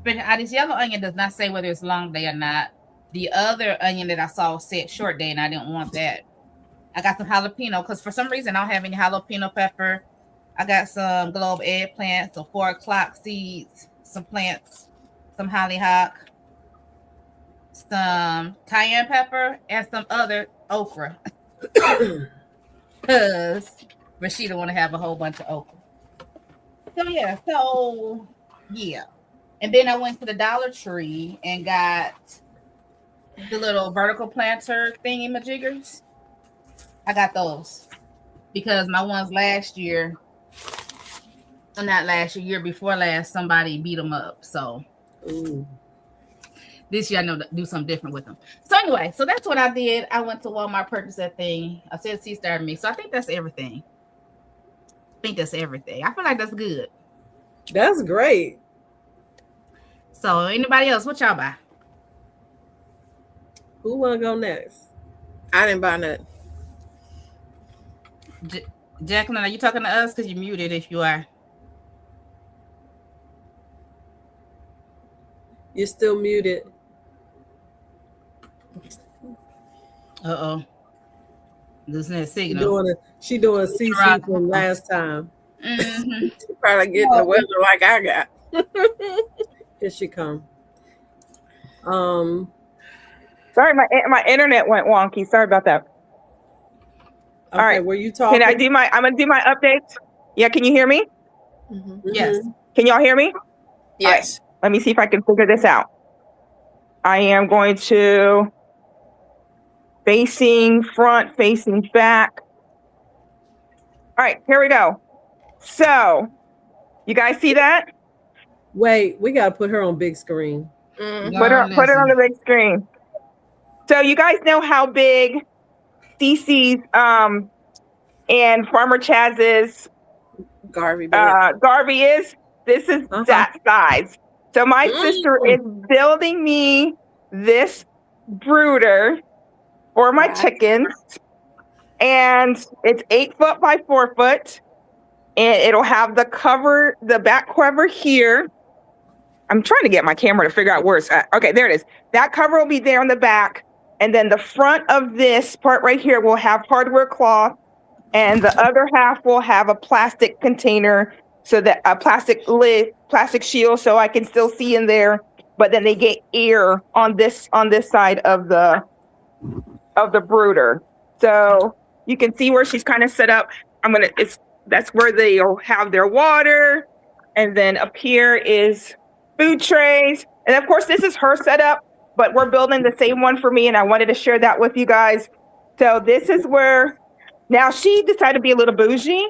But this yellow onion does not say whether it's long day or not. The other onion that I saw said short day, and I didn't want that. I got some jalapeno because for some reason I don't have any jalapeno pepper. I got some globe eggplants, some 4 o'clock seeds, some plants, some hollyhock, some cayenne pepper, and some other okra. Because Rashida want to have a whole bunch of okra. So yeah. And then I went to the Dollar Tree and got the little vertical planter thingy majiggers. I got those because my ones year before last, somebody beat them up. So this year I know to do something different with them. So anyway, so that's what I did. I went to Walmart, purchased that thing. I said seed starter mix. So I think that's everything. I feel like that's good. That's great. So anybody else, what y'all buy? Who want to go next? I didn't buy nothing. Jacqueline, are you talking to us? Because you're muted if you are. You're still muted. Uh-oh. Losing that signal. She doing a CC from last time. Mm-hmm. She probably getting the weather like I got. Here she come. Sorry, my internet went wonky. Sorry about that. Okay, right. were you talking? I'm gonna do my updates. Yeah, can you hear me? Mhm. Yes. Can y'all hear me? Yes. Let me see if I can figure this out. I am going to facing front, facing back. All right, here we go. So, you guys see that? Wait, we gotta put her on big screen. Mhm. Put Girl, it on the listen. big screen. So, you guys know how big CC's and Farmer Chaz's Garvey Bear. Garvey is? This is that size. So, my sister is building me this brooder for my chickens, and it's 8 foot by 4 foot, and it'll have the back cover here. I'm trying to get my camera to figure out where it's at. Okay, there it is. That cover will be there on the back, and then the front of this part right here will have hardware cloth, and the other half will have a plastic container, so that a plastic lid, plastic shield, so I can still see in there. But then they get air on this side of the brooder. So you can see where she's kind of set up. That's where they'll have their water. And then up here is food trays. And of course, this is her setup, but we're building the same one for me. And I wanted to share that with you guys. So this is where, now she decided to be a little bougie.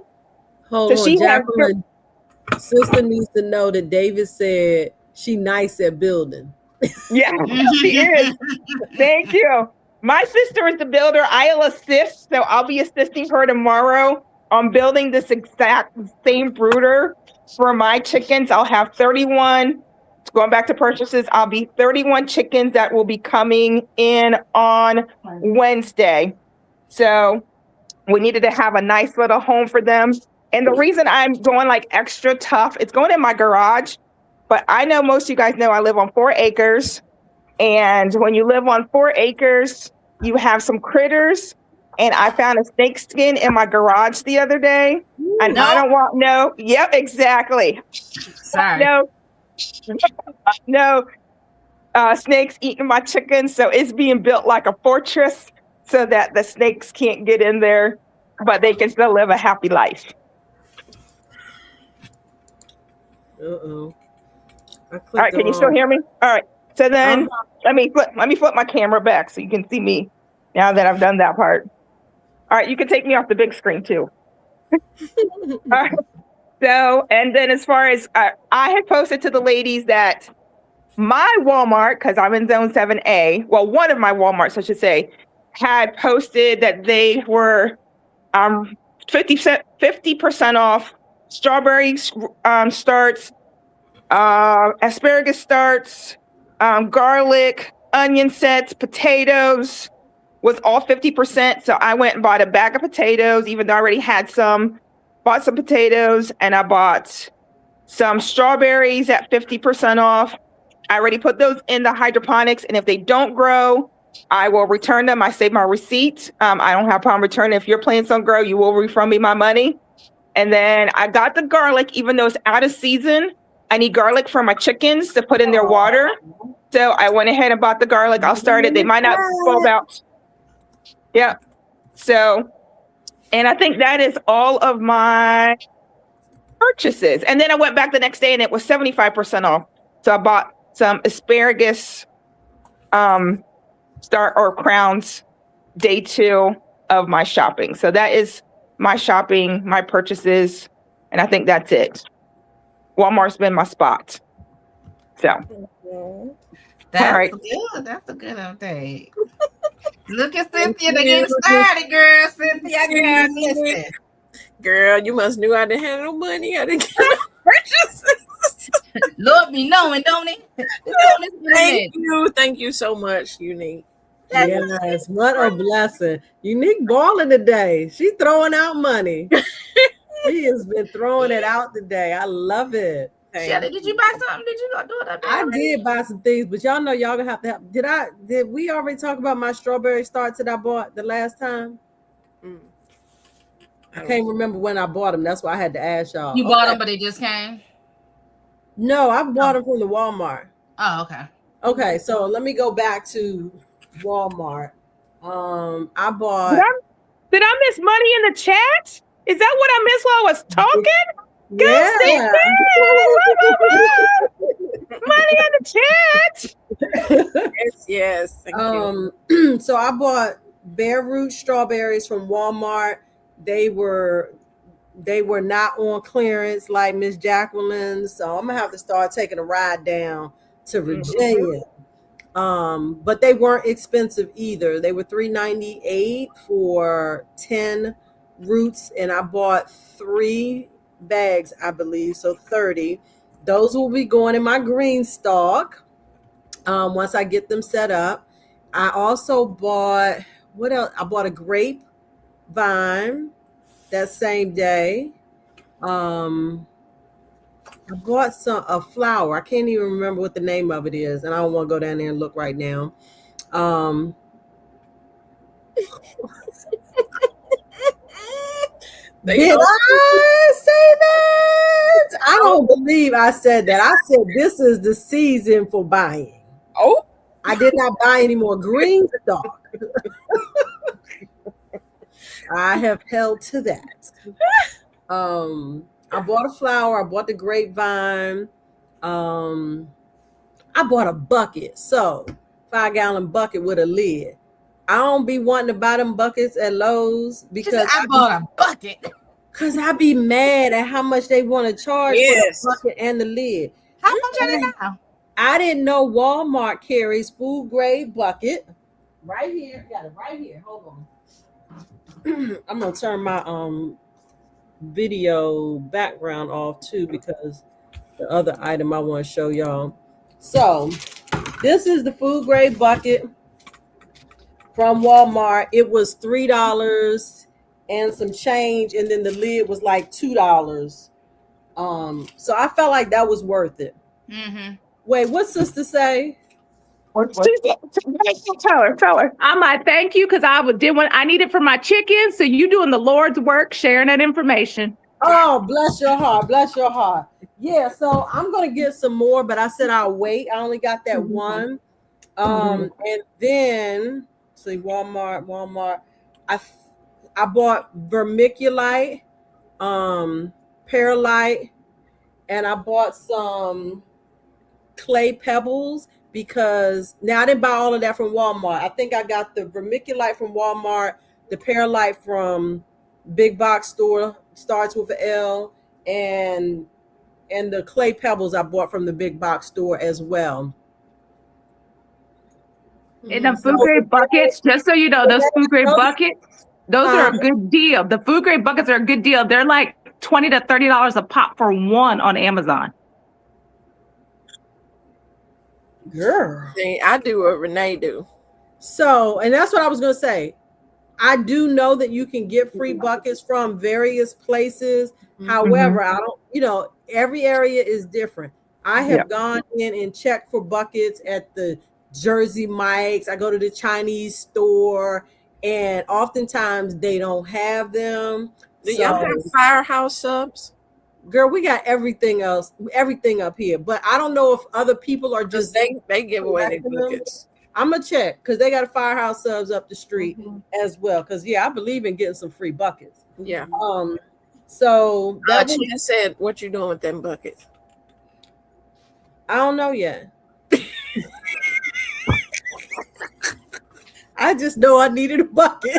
Hold on, Jacqueline. Sister needs to know that David said she nice at building. Yeah, she is. Thank you. My sister is the builder. I'll assist, so I'll be assisting her tomorrow on building this exact same brooder for my chickens. I'll have 31. Going back to purchases, I'll be 31 chickens that will be coming in on Wednesday. So we needed to have a nice little home for them. And the reason I'm going like extra tough, it's going in my garage. But I know most of you guys know I live on 4 acres. And when you live on 4 acres, you have some critters. And I found a snake skin in my garage the other day. And I don't want yep, exactly. Sorry. No snakes eating my chickens. So it's being built like a fortress so that the snakes can't get in there, but they can still live a happy life. Uh-oh. All right, can you still hear me? All right. So then let me flip my camera back so you can see me now that I've done that part. All right, you can take me off the big screen too. All right. So, and then as far as I had posted to the ladies that my Walmart, because I'm in Zone 7A, well, one of my Walmarts, I should say, had posted that they were 50% off strawberry starts, asparagus starts, garlic, onion sets, potatoes was all 50%. So I went and bought a bag of potatoes, even though I already had some. Bought some potatoes, and I bought some strawberries at 50% off. I already put those in the hydroponics, and if they don't grow, I will return them. I save my receipt. I don't have a problem returning. If your plants don't grow, you will refund me my money. And then I got the garlic, even though it's out of season. I need garlic for my chickens to put in their water. So I went ahead and bought the garlic. I'll start it. They might not fall out. Yeah. So, and I think that is all of my purchases. And then I went back the next day and it was 75% off. So I bought some asparagus crowns day 2 of my shopping. So that is my shopping, my purchases, and I think that's it. Walmart's been my spot. So that's good. That's a good update. Look at Cynthia, they getting started, girl. Cynthia, girl, listen. Girl, you must knew I didn't have no money. I didn't get no purchases. Lord be knowing, don't he? Thank you so much, Unique. Yes, what a blessing. Unique balling today. She throwing out money. She has been throwing it out today. I love it. Shelly, did you buy something? Did you not do it up there? I did buy some things, but y'all know y'all gonna have to help. Did we already talk about my strawberry starts that I bought the last time? I can't remember when I bought them. That's why I had to ask y'all. You bought them, but they just came? No, I bought them from the Walmart. Oh, okay. Okay, so let me go back to Walmart. I bought Did I miss money in the chat? Is that what I missed while I was talking? Yeah. Money in the chat. Yes. Thank you. So I bought bare root strawberries from Walmart. They were not on clearance like Miss Jacqueline's. So I'm gonna have to start taking a ride down to Virginia. But they weren't expensive either. They were $3.98 for 10 roots, and I bought 3 bags, I believe, so 30. Those will be going in my green stock once I get them set up. I also bought, what else? I bought a grape vine that same day. I bought a flower. I can't even remember what the name of it is, and I don't want to go down there and look right now. Did I say that? I don't believe I said that. I said this is the season for buying. Oh, I did not buy any more green stock. I have held to that. I bought a flower. I bought the grapevine. I bought a bucket. So 5-gallon bucket with a lid. I don't be wanting to buy them buckets at Lowe's because I bought a bucket. Because I be mad at how much they want to charge for the bucket and the lid. How much are they now? I didn't know Walmart carries food grade bucket. Right here. Got it right here. Hold on. I'm gonna turn my video background off too because the other item I want to show y'all. So this is the food grade bucket from Walmart. It was $3 and some change, and then the lid was like $2. So I felt like that was worth it. Mm-hmm. Wait, what sister say? Tell her. I'm like, thank you, because I need it for my chicken. So you doing the Lord's work, sharing that information. Oh, bless your heart. Bless your heart. Yeah, so I'm gonna get some more, but I said I'll wait. I only got that one. And then see Walmart. I bought vermiculite, perlite, and I bought some clay pebbles because now I didn't buy all of that from Walmart. I think I got the vermiculite from Walmart, the perlite from big box store, starts with an L, and the clay pebbles I bought from the big box store as well. And the food grade buckets, just so you know, those food grade buckets, those are a good deal. The food grade buckets are a good deal. They're like $20 to $30 a pop for one on Amazon. Girl. See, I do what Renee do. So, and that's what I was going to say. I do know that you can get free buckets from various places. However, I don't, every area is different. I have gone in and checked for buckets at the Jersey Mike's. I go to the Chinese store, and oftentimes they don't have them. Do y'all have Firehouse subs? Girl, we got everything else, everything up here. But I don't know if other people are just they give away their buckets. I'm gonna check because they got a Firehouse subs up the street as well. Because I believe in getting some free buckets. Yeah. So that you said, what you doing with them buckets? I don't know yet. I just know I needed a bucket.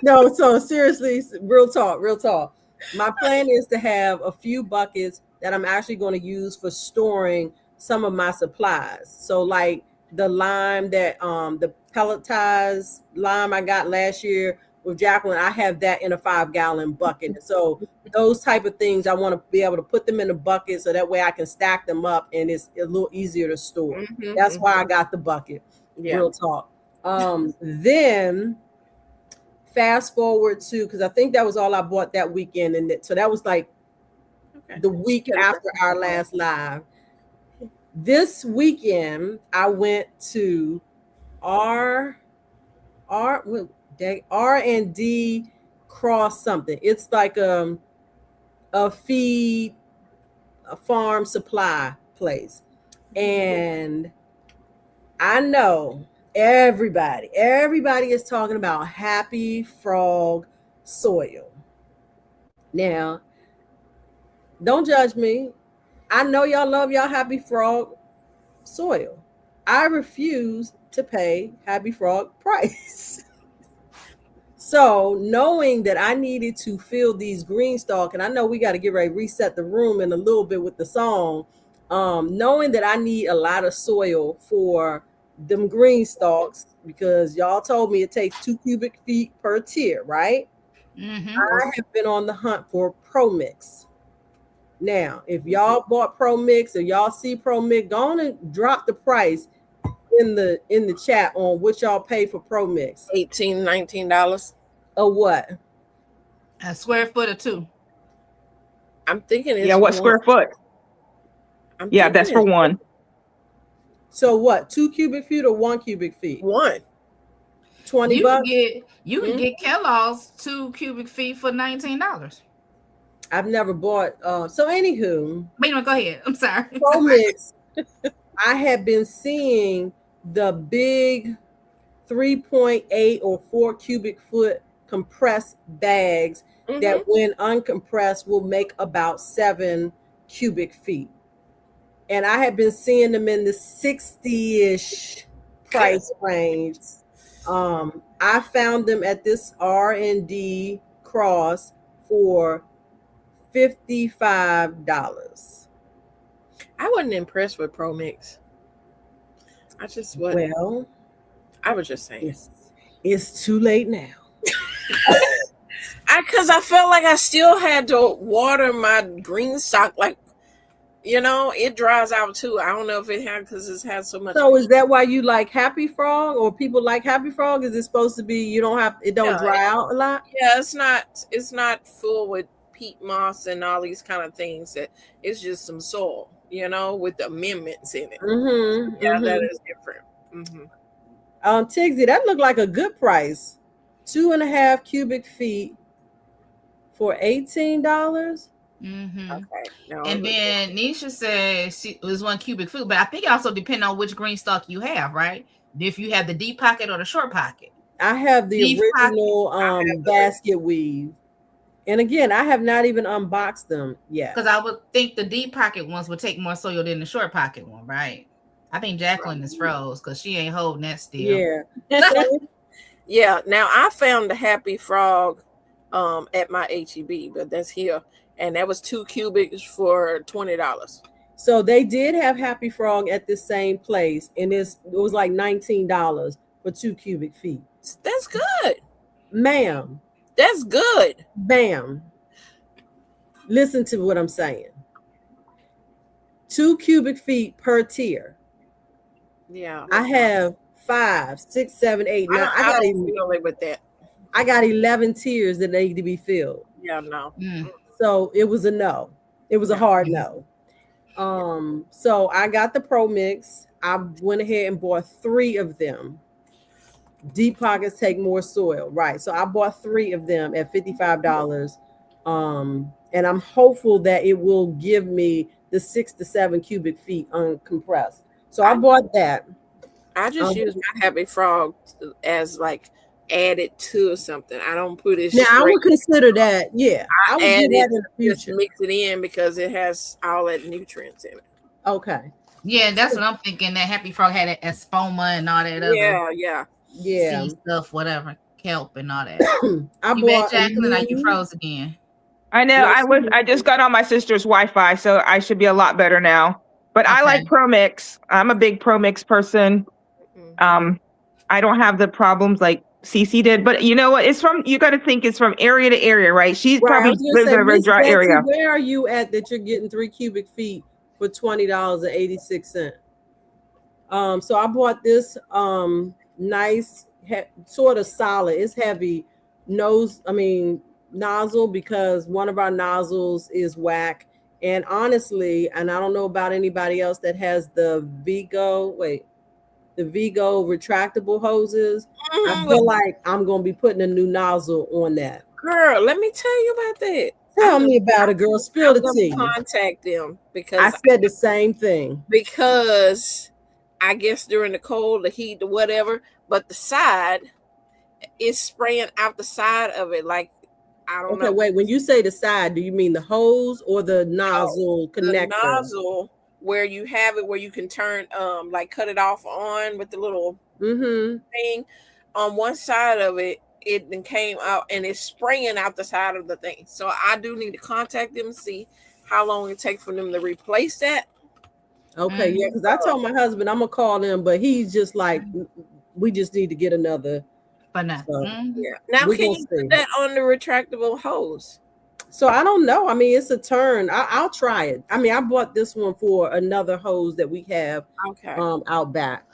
No, so seriously, real talk. My plan is to have a few buckets that I'm actually going to use for storing some of my supplies. So like the lime that the pelletized lime I got last year with Jacqueline, I have that in a 5-gallon bucket. So those type of things, I want to be able to put them in a bucket so that way I can stack them up and it's a little easier to store. That's why I got the bucket. Real talk. Then fast forward to, because I think that was all I bought that weekend, and so that was like the week after our last live. This weekend I went to R&D Cross something. It's like a farm supply place, and I know everybody is talking about Happy Frog soil. Now, don't judge me. I know y'all love y'all Happy Frog soil. I refuse to pay Happy Frog price. So knowing that I needed to fill these green stalk, and I know we got to get ready to reset the room in a little bit with the song, knowing that I need a lot of soil for them green stalks, because y'all told me it takes 2 cubic feet per tier, right? Mm-hmm. I have been on the hunt for Pro Mix. Now, if y'all bought Pro Mix or y'all see Pro Mix, go on and drop the price in the chat on what y'all pay for Pro Mix. $18, $19. Or what? A square foot or 2. I'm thinking it's what one. square foot? I'm Yeah, thinking that's for it's 1. So what? 2 cubic feet or 1 cubic feet? 1. 20 You bucks. can get Kellogg's 2 cubic feet for $19. I've never bought. So anywho, Wait a minute, go ahead. I'm sorry. Pro Mix. I have been seeing the big 3.8 or 4 cubic foot compressed bags that, when uncompressed, will make about 7 cubic feet. And I have been seeing them in the 60-ish price range. I found them at this R&D Cross for $55. I wasn't impressed with Pro Mix. I just wasn't. Well, I was just saying. It's too late now. Because I felt like I still had to water my green stock. Like, it dries out too. I don't know if it had, because it's had so much. So is that why you like Happy Frog, or people like Happy Frog? Is it supposed to be it don't dry out a lot? Yeah, it's not full with peat moss and all these kind of things. It's just some soil, with amendments in it. That is different. Tigsy, that looked like a good price. 2.5 cubic feet for $18. Mm-hmm. Okay. No, And then Nisha said it was 1 cubic foot, but I think it also depends on which green stalk you have, right? If you have the deep pocket or the short pocket. I have the Deep original basket weave. And again, I have not even unboxed them yet. Because I would think the deep pocket ones would take more soil than the short pocket one, right? I think Jacqueline is froze because she ain't holding that still. Yeah. Yeah. Now I found the Happy Frog at my HEB, but that's here. And that was 2 cubics for $20. So they did have Happy Frog at the same place, and it was like $19 for 2 cubic feet. That's good. Ma'am. That's good. Bam. Listen to what I'm saying. 2 cubic feet per tier. Yeah. I have 5, 6, 7, 8, 9. I don't feel it with that. I got 11 tiers that need to be filled. Yeah, no. So it was a no. It was a hard no. So I got the Pro Mix. I went ahead and bought 3 of them. Deep pockets take more soil, right? So I bought 3 of them at $55. And I'm hopeful that it will give me the 6 to 7 cubic feet uncompressed. So I bought that. I just use my Happy Frog as like added to something. I don't put it. Now I would consider that. Yeah, I would do that in the future. Just mix it in because it has all that nutrients in it. Okay. Yeah, that's what I'm thinking. That Happy Frog had that espoma and all that other Yeah. sea stuff, whatever, kelp and all that. I you bought Jacqueline, now you froze again. I know. I just got on my sister's Wi-Fi, so I should be a lot better now. But I like Pro Mix. I'm a big Pro Mix person. I don't have the problems like Cece did, but you know what? You got to think it's from area to area, right? She's probably lives in a very dry area. Where are you at that you're getting 3 cubic feet for $20.86? So I bought this nice, sort of solid. It's heavy nozzle, because one of our nozzles is whack. And honestly, and I don't know about anybody else that has the Vigo retractable hoses. I feel like I'm going to be putting a new nozzle on that. Girl, let me tell you about that. Tell me about it, girl. Spill the tea. Contact them because I said the same thing. Because I guess during the cold, the heat, the whatever, but the side is spraying out the side of it. Like, I don't know. Wait, when you say the side, do you mean the hose or the nozzle connector? The nozzle where you have it, where you can turn, like cut it off on with the little thing on one side of it. It then came out and it's spraying out the side of the thing. So I do need to contact them and see how long it takes for them to replace that. Okay, yeah, because I told my husband I'm gonna call them, but he's just like, we just need to get another. For now. So, Yeah. Now, can you put that on the retractable hose? So I don't know. I mean, it's a turn. I'll try it. I mean, I bought this one for another hose that we have out back.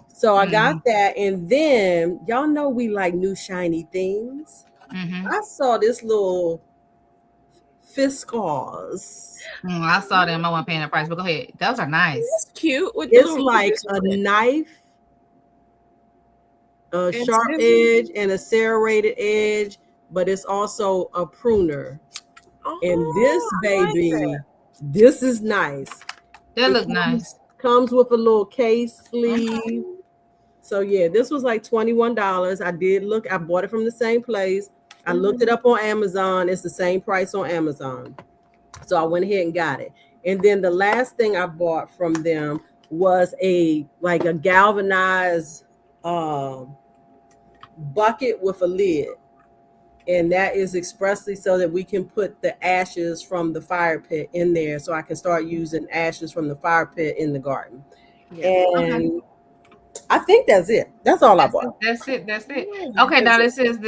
So I got that, and then y'all know we like new shiny things. I saw this little Fiskars. I saw them. I wasn't paying the price, but go ahead. Those are nice. It's cute. With It's like a knife, a sharp edge, and a serrated edge, but it's also a pruner. And this baby, this is nice. That look nice. Comes with a little case sleeve. So yeah, this was like $21. I did look. I bought it from the same place. I looked it up on Amazon. It's the same price on Amazon. So I went ahead and got it. And then the last thing I bought from them was a galvanized bucket with a lid. And that is expressly so that we can put the ashes from the fire pit in there, so I can start using ashes from the fire pit in the garden. And I think that's it. That's all I bought. That's it. Okay, now this is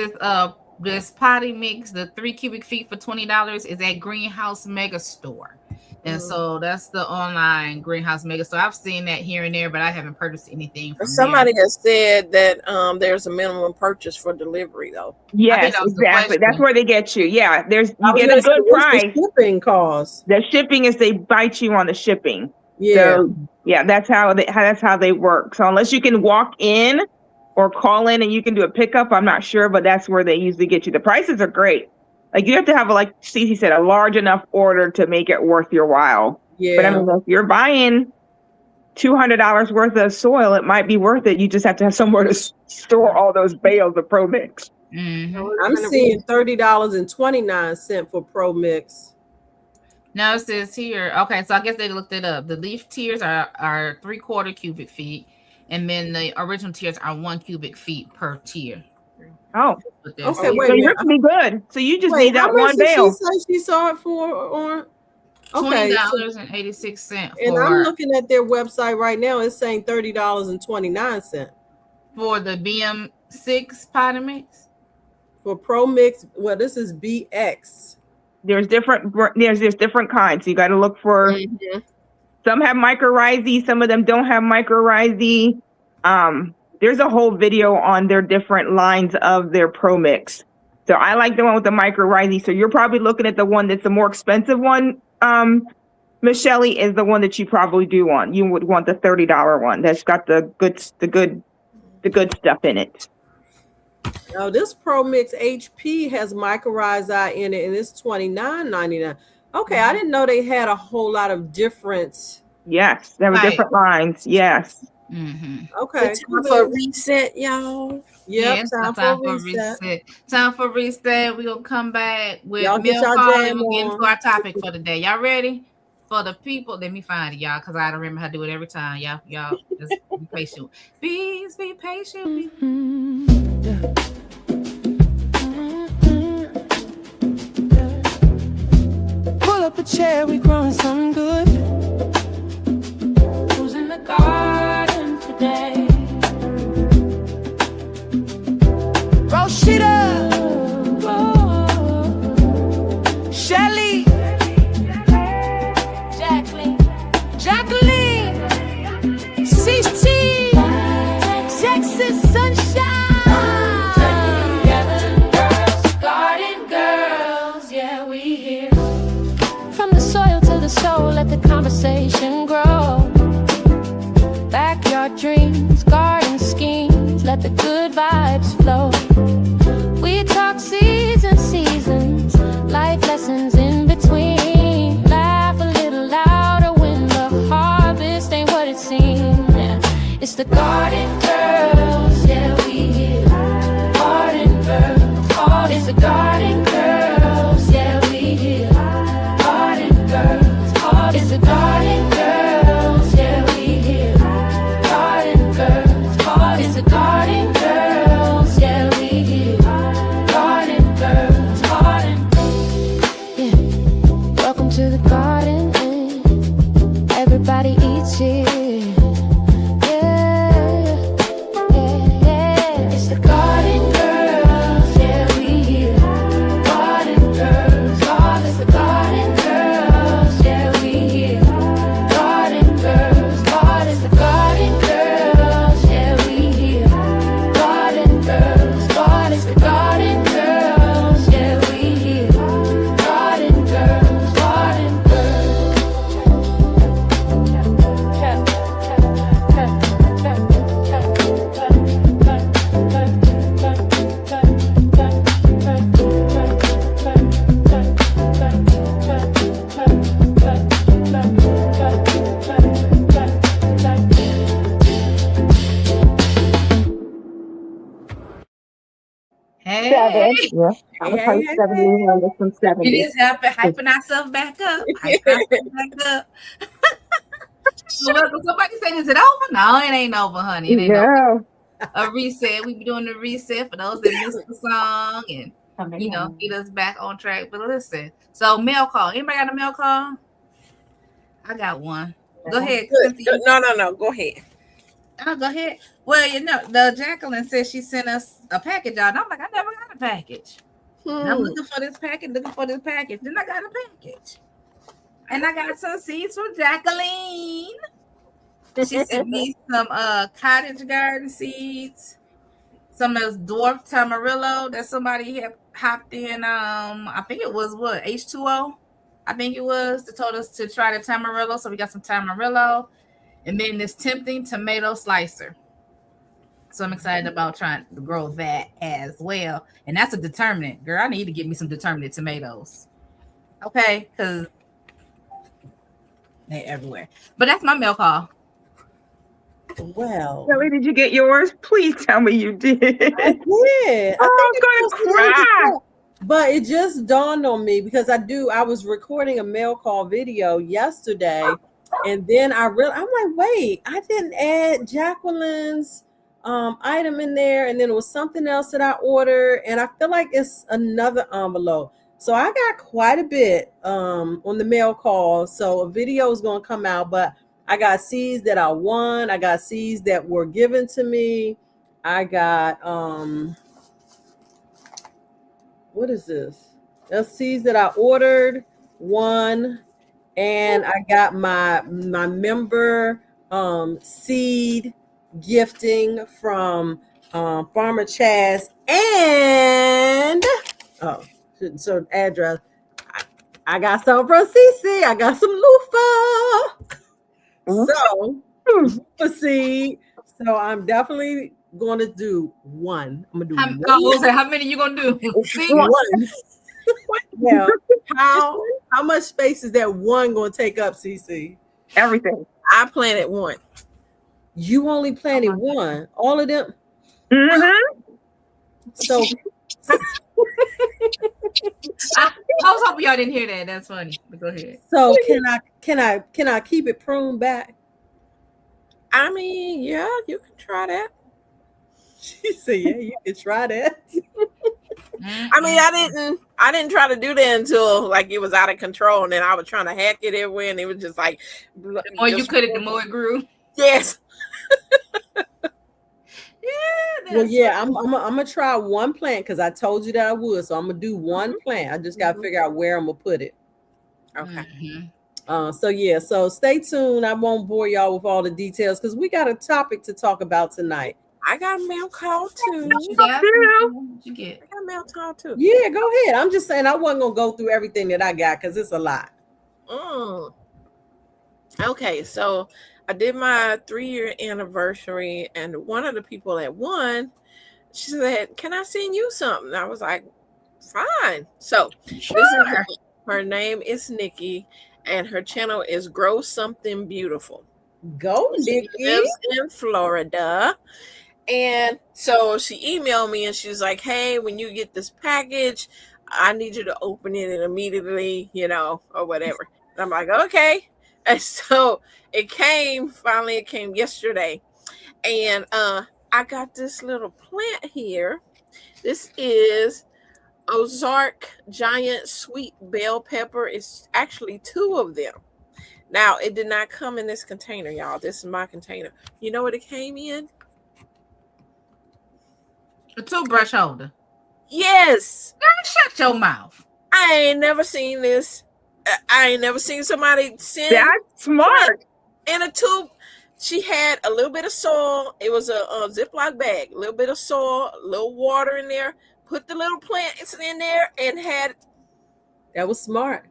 this potty mix, the 3 cubic feet for $20 is at Greenhouse Mega Store. And so that's the online Greenhouse Mega Store. I've seen that here and there, but I haven't purchased anything from somebody has said that there's a minimum purchase for delivery though. Yes, exactly. That's where they get you. Yeah, you get a good price. The shipping cost. The shipping is they bite you on the shipping. Yeah. So, yeah, that's how they work. So unless you can walk in or call in and you can do a pickup, I'm not sure, but that's where they usually get you. The prices are great. Like you have to have, like Cece said, a large enough order to make it worth your while. Yeah. But I mean, if you're buying $200 worth of soil, it might be worth it. You just have to have somewhere to store all those bales of Pro Mix. I'm seeing $30.29 for Pro Mix. Now it says here, okay, so I guess they looked it up. The leaf tiers are 3/4 cubic feet, and then the original tiers are 1 cubic feet per tier. Oh, okay. So you're pretty good. So you just need that one bale. She saw it for $20.86. And I'm looking at their website right now. It's saying $30.29 for the BM6 potty mix. For Pro Mix, well, this is BX. There's different kinds. You got to look for. Some have mycorrhizae. Some of them don't have mycorrhizae. There's a whole video on their different lines of their Pro Mix. So I like the one with the mycorrhizae. So you're probably looking at the one that's the more expensive one. Michelle is the one that you probably do want. You would want the $30 one that's got the good stuff in it. Now this Pro Mix HP has mycorrhizae in it, and it's $29.99. Okay, I didn't know they had a whole lot of different. Yes, there were different lines. Yes. Okay. Time for a reset, y'all. Yep, time for reset. Time for reset. We're gonna come back with y'all milk and we'll get into our topic for the day. Y'all ready? For the people, let me find it, y'all, because I don't remember how to do it every time. Y'all just be patient. Please be patient. Pull up a chair, we growing something good. Who's in the garden today? Roshita, Shelly, Jacqueline, CT, Texas Sunshine. Garden girls, yeah, we here. From the soil to the soul, let the conversation grow. Backyard dreams, garden schemes, let the good vibes flow. We talk seasons, life lessons in between. Laugh a little louder when the harvest ain't what it seems. Yeah. the Garden Girls, yeah, we here. Garden Girls, it's the Garden Girls, yeah, we here. Garden Girls, it's the Garden Girls, yeah, we here. Garden Girls, it's the Garden Girls, yeah, we here. Garden Girls, yeah. Welcome to the garden. Everybody eats here. It's the Garden Girls, yeah, we here. Garden Girls, it's the Garden Girls, yeah, we here. Garden Girls, it's the Garden Girls, yeah, we here. Garden Girls, it's the Garden Girls, yeah, we here. Garden Girls, Garden Girls. Hey, Yeah. I'm Hey, gonna hey, 70 on this one, it 70. is hyping ourselves back up. Hyping ourselves back up. Well, somebody saying, is it over? No, it ain't over, honey. It ain't over. Yeah. A reset. We be doing the reset for those that missed the song and get us back on track. But listen, so mail call. Anybody got a mail call? I got one. Go ahead, Cynthia. No. Go ahead. Oh, go ahead. Well, the Jacqueline said she sent us a package out. And I'm like, I never got a package. And I'm looking for this package, Then I got a package. And I got some seeds from Jacqueline. She sent me some cottage garden seeds, some of those dwarf tamarillo that somebody had hopped in. I think it was H2O. I think it was. They told us to try the tamarillo, so we got some tamarillo, and then this tempting tomato slicer. So I'm excited about trying to grow that as well. And that's a determinant, girl. I need to get me some determinate tomatoes. Okay, because they're everywhere. But that's my mail call. Well, Kelly, did you get yours? Please tell me you did. I did. Oh, I'm gonna cry. But it just dawned on me because I was recording a mail call video yesterday, and then I'm like, wait, I didn't add Jacqueline's item in there, and then it was something else that I ordered, and I feel like it's another envelope. So I got quite a bit on the mail call. So a video is going to come out, but I got seeds that I won. I got seeds that were given to me. I got what is this? That's seeds that I ordered, won, and I got my member seed gifting from Farmer Chaz, and so address. I got some from CC. I got some loofah. So for seed. So I'm definitely going to do one. I'm gonna do one. How many you gonna do? One. Now, how much space is that one going to take up, CC? Everything. I planted one. You only planted one. All of them. Mm-hmm. So I was hoping y'all didn't hear that. That's funny. But go ahead. So can I keep it pruned back? I mean, yeah, you can try that. She said, "Yeah, you can try that." I mean, I didn't try to do that until like it was out of control, and then I was trying to hack it everywhere, and it was just like, The more you cut it, the more it grew. Yes. Well, yeah, I'm gonna try one plant because I told you that I would. So I'm gonna do one plant. I just gotta figure out where I'm gonna put it. Okay. Mm-hmm. So stay tuned. I won't bore y'all with all the details because we got a topic to talk about tonight. I got a mail call too. You got what you get? I got a mail call too. Yeah, go ahead. I'm just saying I wasn't gonna go through everything that I got because it's a lot. Okay, so I did my 3-year anniversary, and one of the people that won, she said, "Can I send you something?" I was like, "Fine." So her name is Nikki, and her channel is Grow Something Beautiful. Go, She Nikki. lives in Florida. And so she emailed me and she was like, hey, when you get this package, I need you to open it and immediately, or whatever. And I'm like, okay. And so finally it came yesterday. And I got this little plant here. This is Ozark Giant Sweet Bell Pepper. It's actually 2 of them. Now, it did not come in this container, y'all. This is my container. You know what it came in? A toothbrush holder. Yes. Shut your mouth. I ain't never seen this. I ain't never seen somebody send That's smart. in a tube. She had a little bit of soil. It was a Ziploc bag. A little bit of soil, a little water in there. Put the little plants in there and had. That was smart.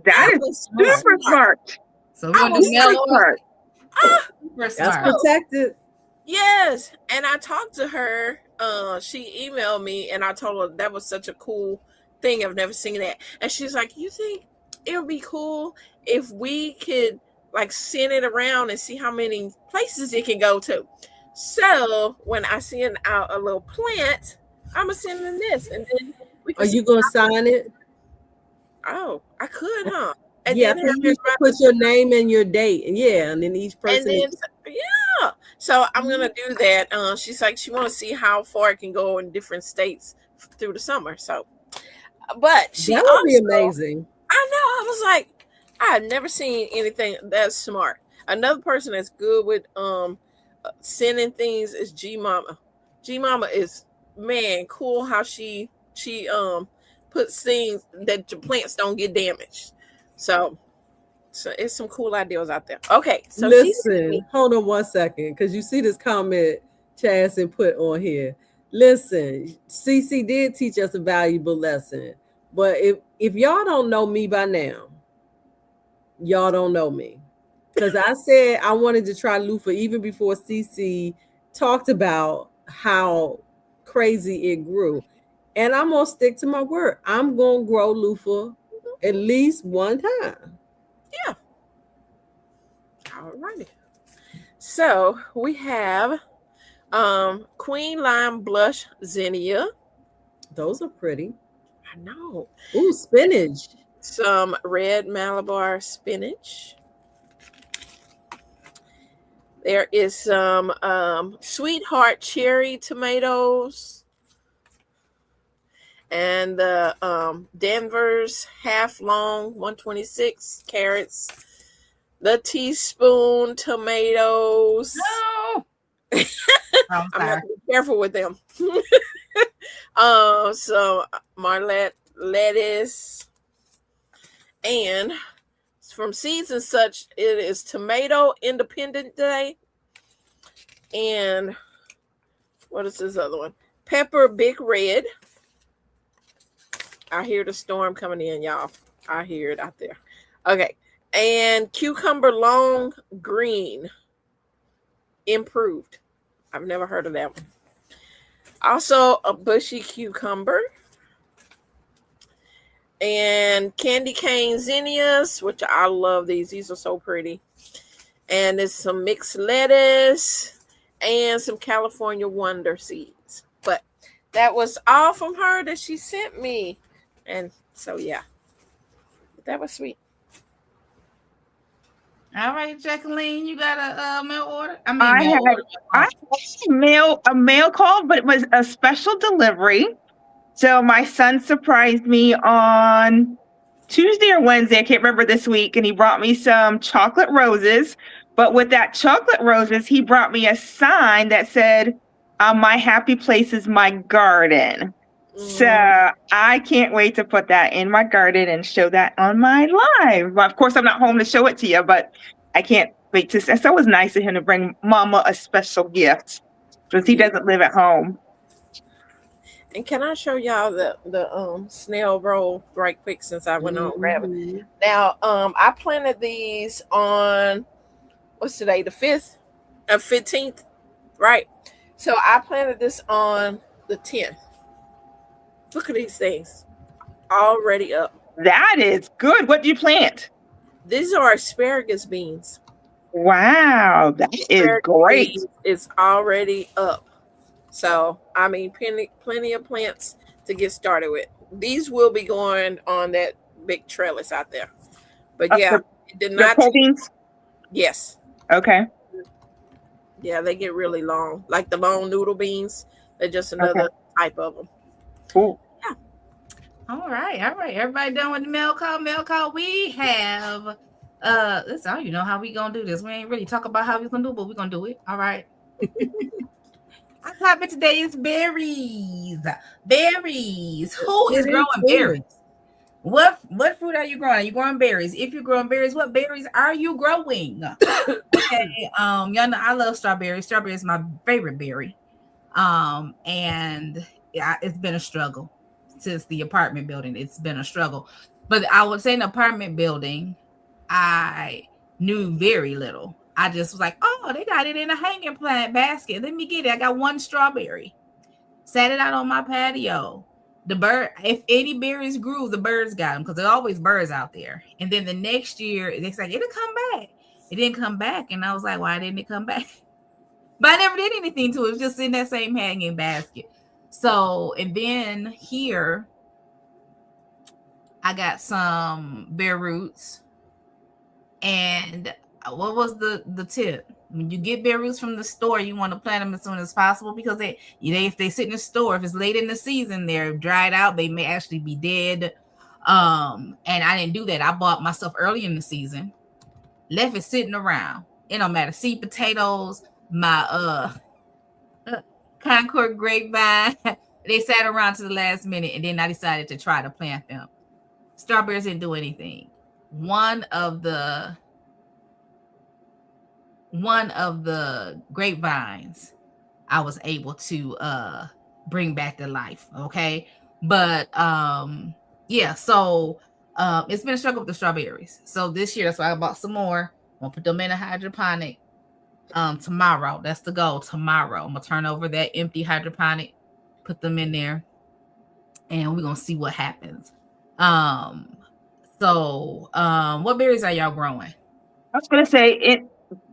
That is super smart. So we're I gonna was do mail Super order. smart. Super That's smart. protected. Yes. And I talked to her. She emailed me and I told her that was such a cool thing. I've never seen that. And she's like, you think it would be cool if we could like send it around and see how many places it can go to? So when I send out a little plant, I'm gonna send them this, and then we can. Are you gonna sign it? Oh, I could, huh? And Yeah, I then think you should put your name and your date, and then each and person. then yeah. So I'm gonna do that. She's like, she want to see how far it can go in different states through the summer. So, but she That would be also- amazing. I know. I was like, I've never seen anything that's smart. Another person that's good with sending things is G Mama. G Mama is cool how she puts things that your plants don't get damaged. So it's some cool ideas out there. Okay, so Listen, hold on 1 second, because you see this comment Chasson put on here. Listen, CC did teach us a valuable lesson, but if y'all don't know me by now, y'all don't know me, because I said I wanted to try loofah even before CC talked about how crazy it grew, and I'm gonna stick to my word. I'm gonna grow loofah at least one time. Yeah. All righty. So we have Queen Lime Blush Zinnia. Those are pretty. I know. Ooh, spinach. Some red Malabar spinach. There is some Sweetheart cherry tomatoes. And the Denver's half long 126 carrots. The teaspoon tomatoes. No. I'm I'm sorry. have to be careful with them. So Marlette lettuce. And from Seeds and Such, it is Tomato Independent Day. And what is this other one? Pepper Big Red. I hear the storm coming in, y'all. I hear it out there. Okay. And Cucumber Long Green. Improved. I've never heard of that one. Also, a bushy cucumber. And candy cane zinnias, which I love these. These are so pretty. And there's some mixed lettuce and some California Wonder seeds. But that was all from her that she sent me. And so, yeah, that was sweet. All right, Jacqueline, you got a mail order? I mail had- order. I had a mail call, but it was a special delivery. So my son surprised me on Tuesday or Wednesday, I can't remember this week, and he brought me some chocolate roses. But with that chocolate roses, he brought me a sign that said, "My happy place is my garden." So I can't wait to put that in my garden and show that on my live. Well, of course, I'm not home to show it to you, but I can't wait to. So it was nice of him to bring Mama a special gift because he doesn't live at home. And can I show y'all the snail roll right quick since I went on rabbit? Now, I planted these on, what's today, the 5th? 15th, right? So I planted this on the 10th. Look at these things. Already up. That is good. What do you plant? These are asparagus beans. Wow, that is Asparagus great. seeds is already up. So, I mean, plenty of plants to get started with. These will be going on that big trellis out there. But yeah, it did The not. pole beans? Yes. Okay. Yeah, they get really long. Like the long noodle beans. They're just another type of them. Cool. All right. Everybody done with the mail call? Mail call. We have listen, I don't even know how we gonna do this. We ain't really talk about how we gonna do it, but we're gonna do it. All right. Our topic today is berries. Berries. Who is growing berries? What fruit are you growing? Are you growing berries? If you're growing berries, what berries are you growing? Okay. Y'all know I love strawberries. Strawberry is my favorite berry. And yeah, it's been a struggle since the apartment building. It's been a struggle. But I would say in the apartment building, I knew very little. I just was like, oh, they got it in a hanging plant basket. Let me get it. I got one strawberry. Sat it out on my patio. The bird, if any berries grew, the birds got them because there's always birds out there. And then the next year, it's like, it'll come back. It didn't come back. And I was like, why didn't it come back? But I never did anything to it. It was just in that same hanging basket. So, and then here, I got some bare roots. And what was the tip? When you get bare roots from the store, you want to plant them as soon as possible because if they sit in the store, if it's late in the season, they're dried out, they may actually be dead. And I didn't do that. I bought my stuff early in the season, left it sitting around. It don't matter. Sweet potatoes, my Concord grapevine, they sat around to the last minute, and then I decided to try to plant them. Strawberries didn't do anything. One of the grapevines I was able to bring back to life. Okay. But yeah, so it's been a struggle with the strawberries. So this year, that's why I bought some more. I'm gonna put them in a hydroponic tomorrow. That's the goal. Tomorrow I'm gonna turn over that empty hydroponic, put them in there, and we're gonna see what happens. So what berries are y'all growing? I was going to say it,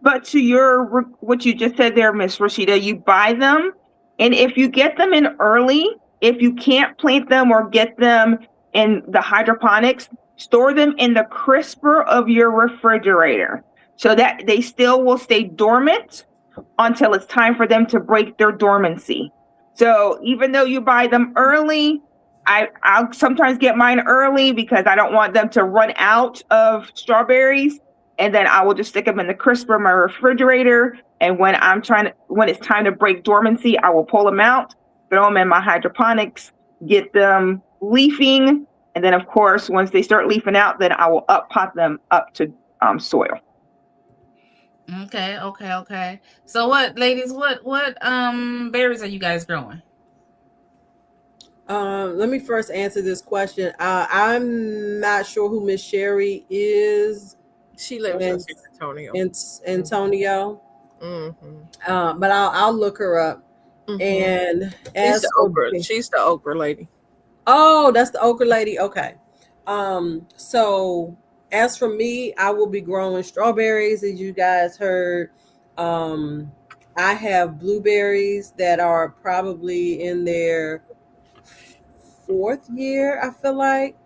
but to what you just said there, Miss Rashida, you buy them, and if you get them in early, if you can't plant them or get them in the hydroponics, store them in the crisper of your refrigerator so that they still will stay dormant until it's time for them to break their dormancy. So even though you buy them early, I'll sometimes get mine early because I don't want them to run out of strawberries. And then I will just stick them in the crisper of my refrigerator. And when it's time to break dormancy, I will pull them out, throw them in my hydroponics, get them leafing. And then of course, once they start leafing out, then I will pot them up to soil. Okay. So what, ladies, what berries are you guys growing? Let me first answer this question. I'm not sure who Miss Sherry is. She lives in San Antonio. Antonio. Mm-hmm. But I'll look her up. Mm-hmm. And she's the okra lady. Oh, that's the okra lady. Okay. So as for me, I will be growing strawberries, as you guys heard. I have blueberries that are probably in their 4th year, I feel like.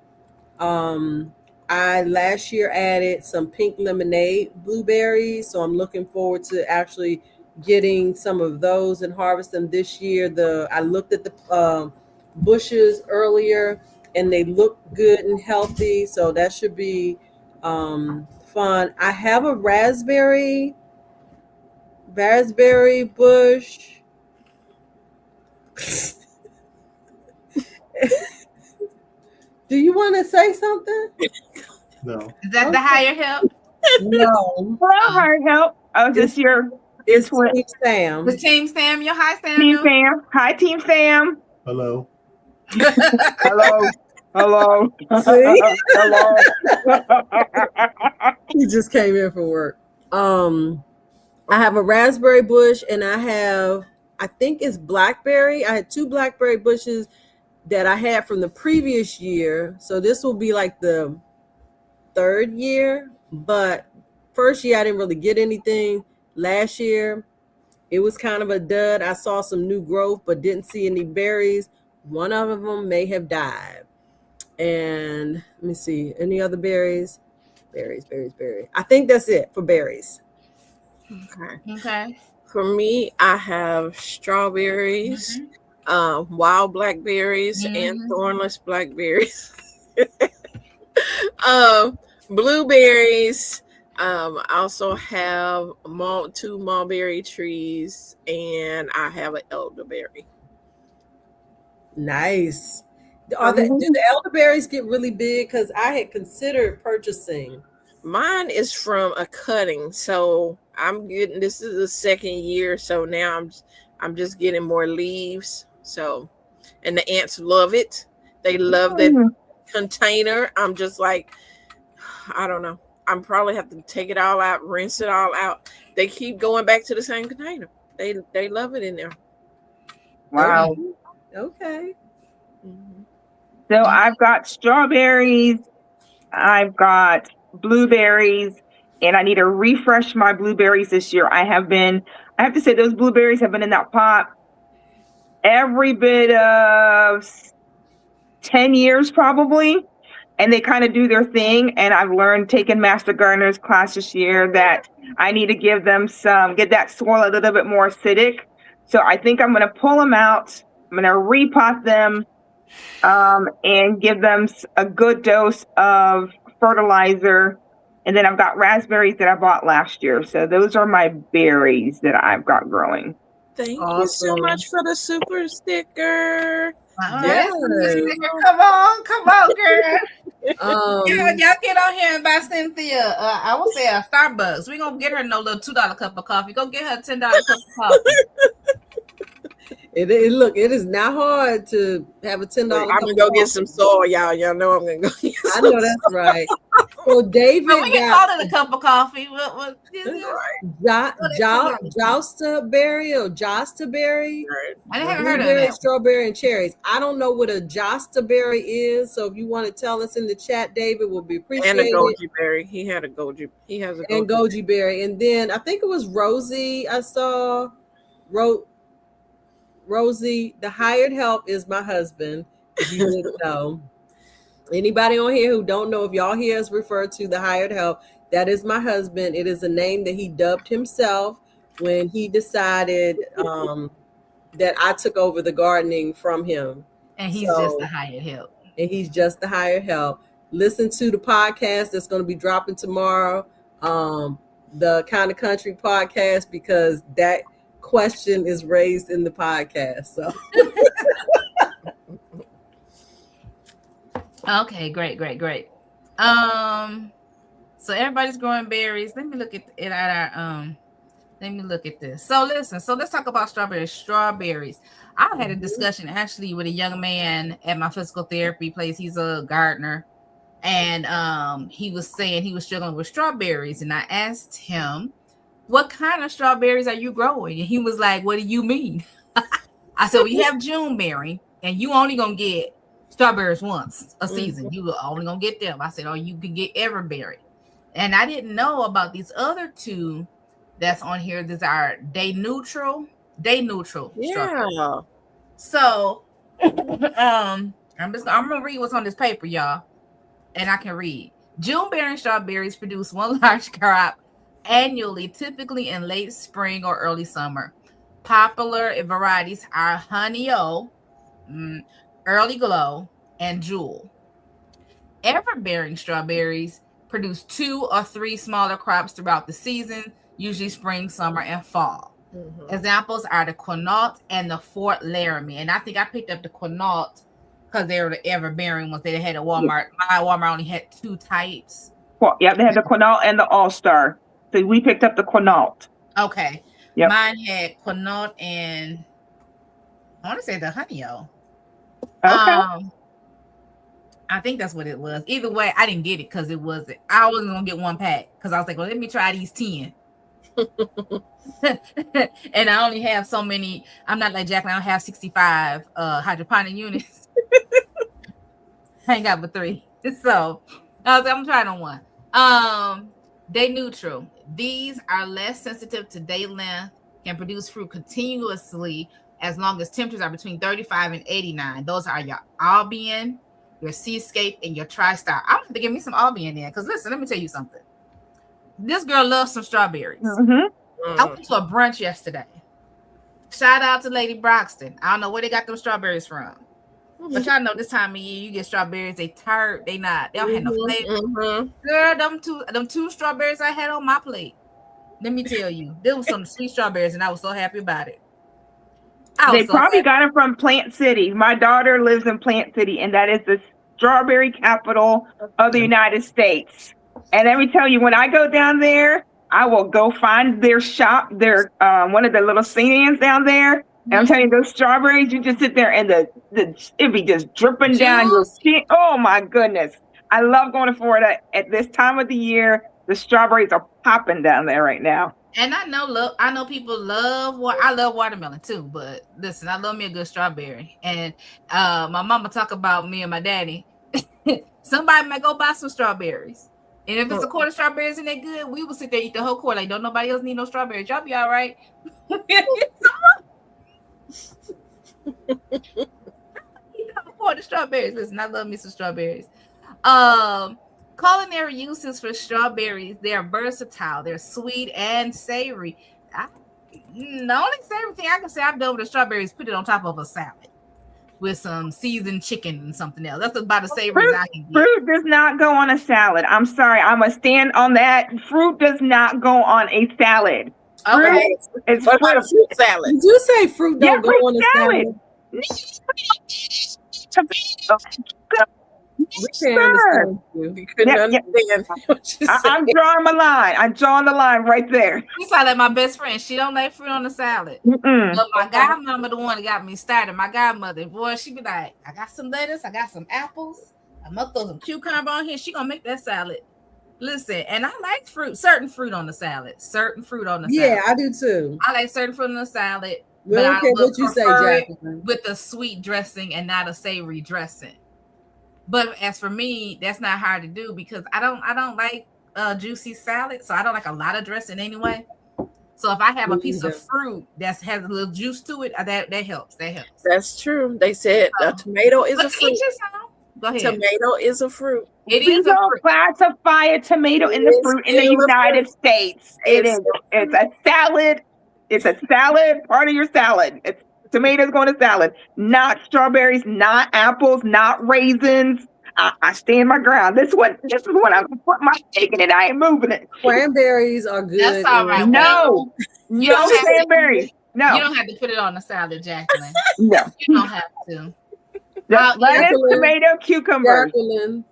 I last year added some pink lemonade blueberries, so I'm looking forward to actually getting some of those and harvest them this year. I looked at the bushes earlier, and they look good and healthy, so that should be fun. I have a raspberry bush. Do you want to say something? No. Is that the higher help? No. Hello, hard help. Oh, this your It's Team Sam. The Team Sam, your hi Sam. Team Sam. Hi, Team Sam. Hello. Hello. See? Hello. He just came in from work. I have a raspberry bush, and I think it's blackberry. I had 2 blackberry bushes that I had from the previous year. So this will be like the 3rd year, but first year I didn't really get anything. Last year it was kind of a dud. I saw some new growth, but didn't see any berries. One of them may have died. And let me see, any other berries? Berries. I think that's it for berries. Okay. For me, I have strawberries, wild blackberries, and thornless blackberries. Blueberries. I also have two mulberry trees, and I have an elderberry. Nice. Do the elderberries get really big? Because I had considered purchasing. Mine is from a cutting, so I'm getting. This is the second year, so now I'm just getting more leaves. So, and the ants love it. They love that container. I'm just like, I don't know. I'm probably have to take it all out, rinse it all out. They keep going back to the same container. They love it in there. Wow. Okay. So I've got strawberries, I've got blueberries, and I need to refresh my blueberries this year. I have to say those blueberries have been in that pot every bit of 10 years probably. And they kind of do their thing. And I've learned taking Master Gardener's class this year that I need to give them get that soil a little bit more acidic. So I think I'm going to pull them out. I'm going to repot them and give them a good dose of fertilizer. And then I've got raspberries that I bought last year. So those are my berries that I've got growing. Thank you so much for the super sticker. Yes. Come on, girl. Y'all get on here and buy Cynthia. I will say a Starbucks. We gonna get her no little $2 cup of coffee. Go get her $10 cup of coffee. It is not hard to have a $10. I'm gonna go get some soil, y'all. Y'all know I'm gonna go get some. I know that's right. So David, we can call it a cup of coffee. What Jostaberry or Jostaberry? I haven't heard of that. Strawberry and cherries. I don't know what a Jostaberry is, so if you want to tell us in the chat, David, will be appreciated. And a goji berry. He has a goji berry. And then I think it was Rosie. I saw Rosie. The hired help is my husband. If you didn't know. Anybody on here who don't know, if y'all hear us refer to the hired help, that is my husband. It is a name that he dubbed himself when he decided that I took over the gardening from him. And he's just the hired help. And he's just the hired help. Listen to the podcast that's going to be dropping tomorrow, the Kind of Country podcast, because that question is raised in the podcast. So. Okay, great. So everybody's growing berries. Let me look at it at our let me look at this. So listen, let's talk about strawberries. I had a discussion actually with a young man at my physical therapy place. He's a gardener, and he was saying he was struggling with strawberries, and I asked him, what kind of strawberries are you growing? And he was like, what do you mean? I said, well, you have Juneberry, and you only gonna get strawberries once a season. You were only gonna get them. I said, oh, you can get Everberry. And I didn't know about these other two that's on here. These are day neutral. Yeah. So I'm gonna read what's on this paper, y'all. And I can read. Juneberry and strawberries produce one large crop annually, typically in late spring or early summer. Popular varieties are Honey O, Early Glow, and Jewel. Ever-bearing strawberries produce 2 or 3 smaller crops throughout the season, usually spring, summer, and fall. Examples are the Quinault and the Fort Laramie. And I think I picked up the Quinault because they were the ever-bearing ones they had at Walmart. My Walmart only had 2 types. Well, yeah, they had the Quinault and the All-Star. So we picked up the Quinault. Okay. Yep. Mine had Quinault and I want to say the Honey O. Okay. I think that's what it was. Either way, I didn't get it because it wasn't. I wasn't gonna get 1 pack because I was like, well, let me try these 10. And I only have so many. I'm not like Jacqueline. I don't have 65 hydroponic units. I ain't got but 3. So I was like, I'm trying on 1. Day neutral. These are less sensitive to day length, can produce fruit continuously as long as temperatures are between 35 and 89. Those are your Albion, your Seascape, and your TriStar. I'm going to give me some Albion in because listen, let me tell you something. This girl loves some strawberries. I went to a brunch yesterday. Shout out to Lady Broxton. I don't know where they got them strawberries from. But y'all know this time of year you get strawberries, they tart, they don't have no flavor. Girl, them two strawberries I had on my plate. Let me tell you, there was some sweet strawberries, and I was so happy about it. They probably got it from Plant City. My daughter lives in Plant City, and that is the strawberry capital of the United States. And let me tell you, when I go down there, I will go find their shop, their one of the little stands down there. And I'm telling you, those strawberries, you just sit there and it be just dripping down your skin. Oh my goodness. I love going to Florida at this time of the year. The strawberries are popping down there right now. And I know people I love watermelon too, but listen, I love me a good strawberry. And my mama talk about me and my daddy. Somebody might go buy some strawberries. And if it's a quart of strawberries and they're good, we will sit there and eat the whole quart. Like, don't nobody else need no strawberries. Y'all be all right. Quart of strawberries. Listen, I love me some strawberries. Culinary uses for strawberries, they're versatile, they're sweet and savory. The only savory thing I can say I've done with the strawberries, put it on top of a salad with some seasoned chicken and something else. That's about as savory as I can get. Fruit does not go on a salad. I'm sorry, I'm gonna stand on that. Fruit does not go on a salad. Okay. It's what about a fruit salad? Did you say fruit don't go on a salad? We can't understand you. You couldn't understand what you said. I'm drawing my line. I'm drawing the line right there. You sound like my best friend. She don't like fruit on the salad. But my godmama, the one that got me started, my godmother, boy, she be like, I got some lettuce, I got some apples, I'm gonna throw some cucumber on here. She gonna make that salad. Listen, and I like certain fruit on the salad. Yeah, I do too. I like certain fruit on the salad. We don't care what you say, Jacqueline. With a sweet dressing and not a savory dressing. But as for me, that's not hard to do because I don't like juicy salad, so I don't like a lot of dressing anyway. So if I have a piece of fruit that has a little juice to it, that helps. That's true. They said a tomato is a fruit. Go ahead. Tomato is a fruit. It is a fruit. Classify a tomato in the fruit in the United States. It is. It's a salad. It's a salad, part of your salad. It's tomatoes going to salad, not strawberries, not apples, not raisins. I stand my ground. This is what I'm putting my stake in it. I ain't moving it. Cranberries are good. That's all right. No cranberries. No. You don't have to put it on the salad, Jacqueline. No. You don't have to. Lettuce, tomato, cucumber. Jacqueline,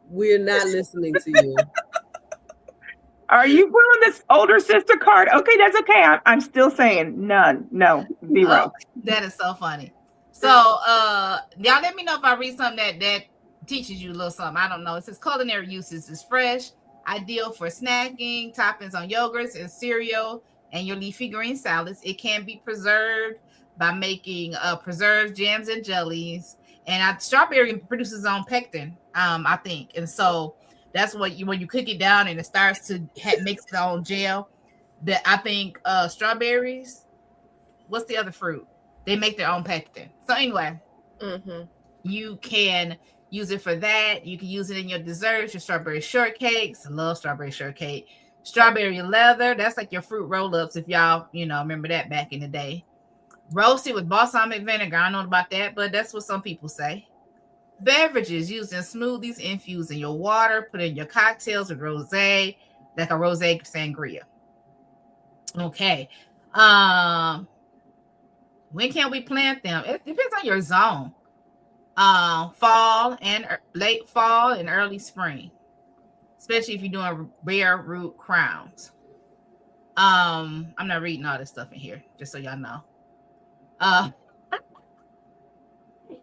we're not listening to you. Are you pulling this older sister card? Okay, that's okay. I'm still saying none. No, zero. That is so funny. So y'all let me know if I read something that teaches you a little something. I don't know. It says culinary uses is fresh, ideal for snacking, toppings on yogurts and cereal, and your leafy green salads. It can be preserved by making preserved jams and jellies. And strawberry produces its own pectin, I think. And so that's what when you cook it down and it starts to mix its own gel. That I think strawberries. What's the other fruit? They make their own pectin. So anyway, you can use it for that. You can use it in your desserts, your strawberry shortcakes. I love strawberry shortcake. Strawberry leather. That's like your fruit roll-ups. If y'all, remember that back in the day. Roasted with balsamic vinegar. I don't know about that, but that's what some people say. Beverages used in smoothies, infused in your water, put in your cocktails with rosé, like a rosé sangria. Okay. When can we plant them? It depends on your zone. Late fall and early spring, especially if you're doing bare root crowns. I'm not reading all this stuff in here, just so y'all know.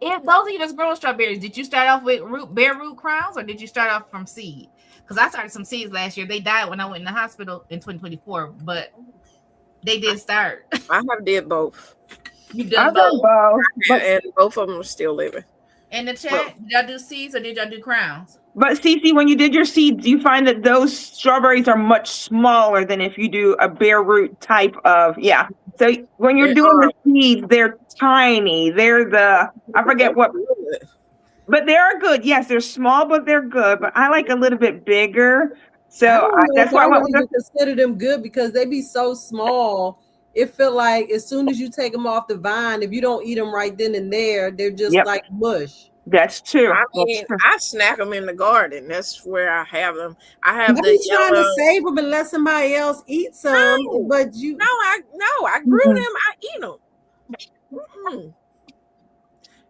If those of you that's growing strawberries, did you start off with bare root crowns or did you start off from seed? Because I started some seeds last year. They died when I went in the hospital in 2024, but they did start. I have did both. You've done both. And both of them are still living. In the chat, did y'all do seeds or did y'all do crowns? But Cece, when you did your seeds, you find that those strawberries are much smaller than if you do a bare root type of, yeah. So when you're doing the seeds, they're tiny. They're I forget what, but they are good. Yes, they're small, but they're good. But I like a little bit bigger. So that's why I went with even consider them good because they be so small. It feel like as soon as you take them off the vine, if you don't eat them right then and there, they're just like mush. That's true. I mean, I snack them in the garden. That's where I have them. I have the trying to save them and let somebody else eat some. No, but you I grew them. I eat them.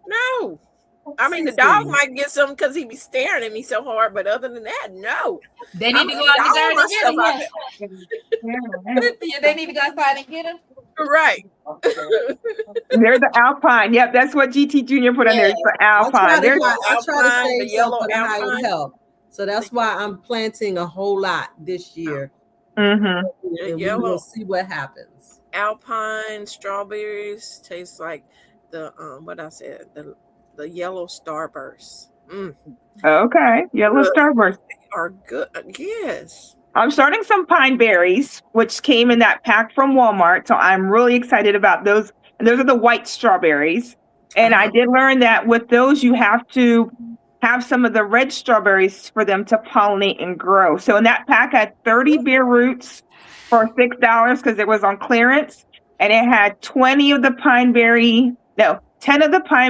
No. I mean, the dog might get some because he be staring at me so hard, but other than that, no. They need to go out there and get them. They need to go outside and get them. Right. They're the Alpine. Yep, that's what GT Junior put on there. It's the Alpine. I try to save yellow Alpine help. So that's why I'm planting a whole lot this year. Mm-hmm. We'll see what happens. Alpine strawberries taste like the what I said, the yellow starburst. Okay, yellow starburst are good. Yes. I'm starting some pine berries, which came in that pack from Walmart. So I'm really excited about those. And those are the white strawberries. And I did learn that with those, you have to have some of the red strawberries for them to pollinate and grow. So in that pack, I had 30 bare roots for $6 because it was on clearance. And it had 10 of the pine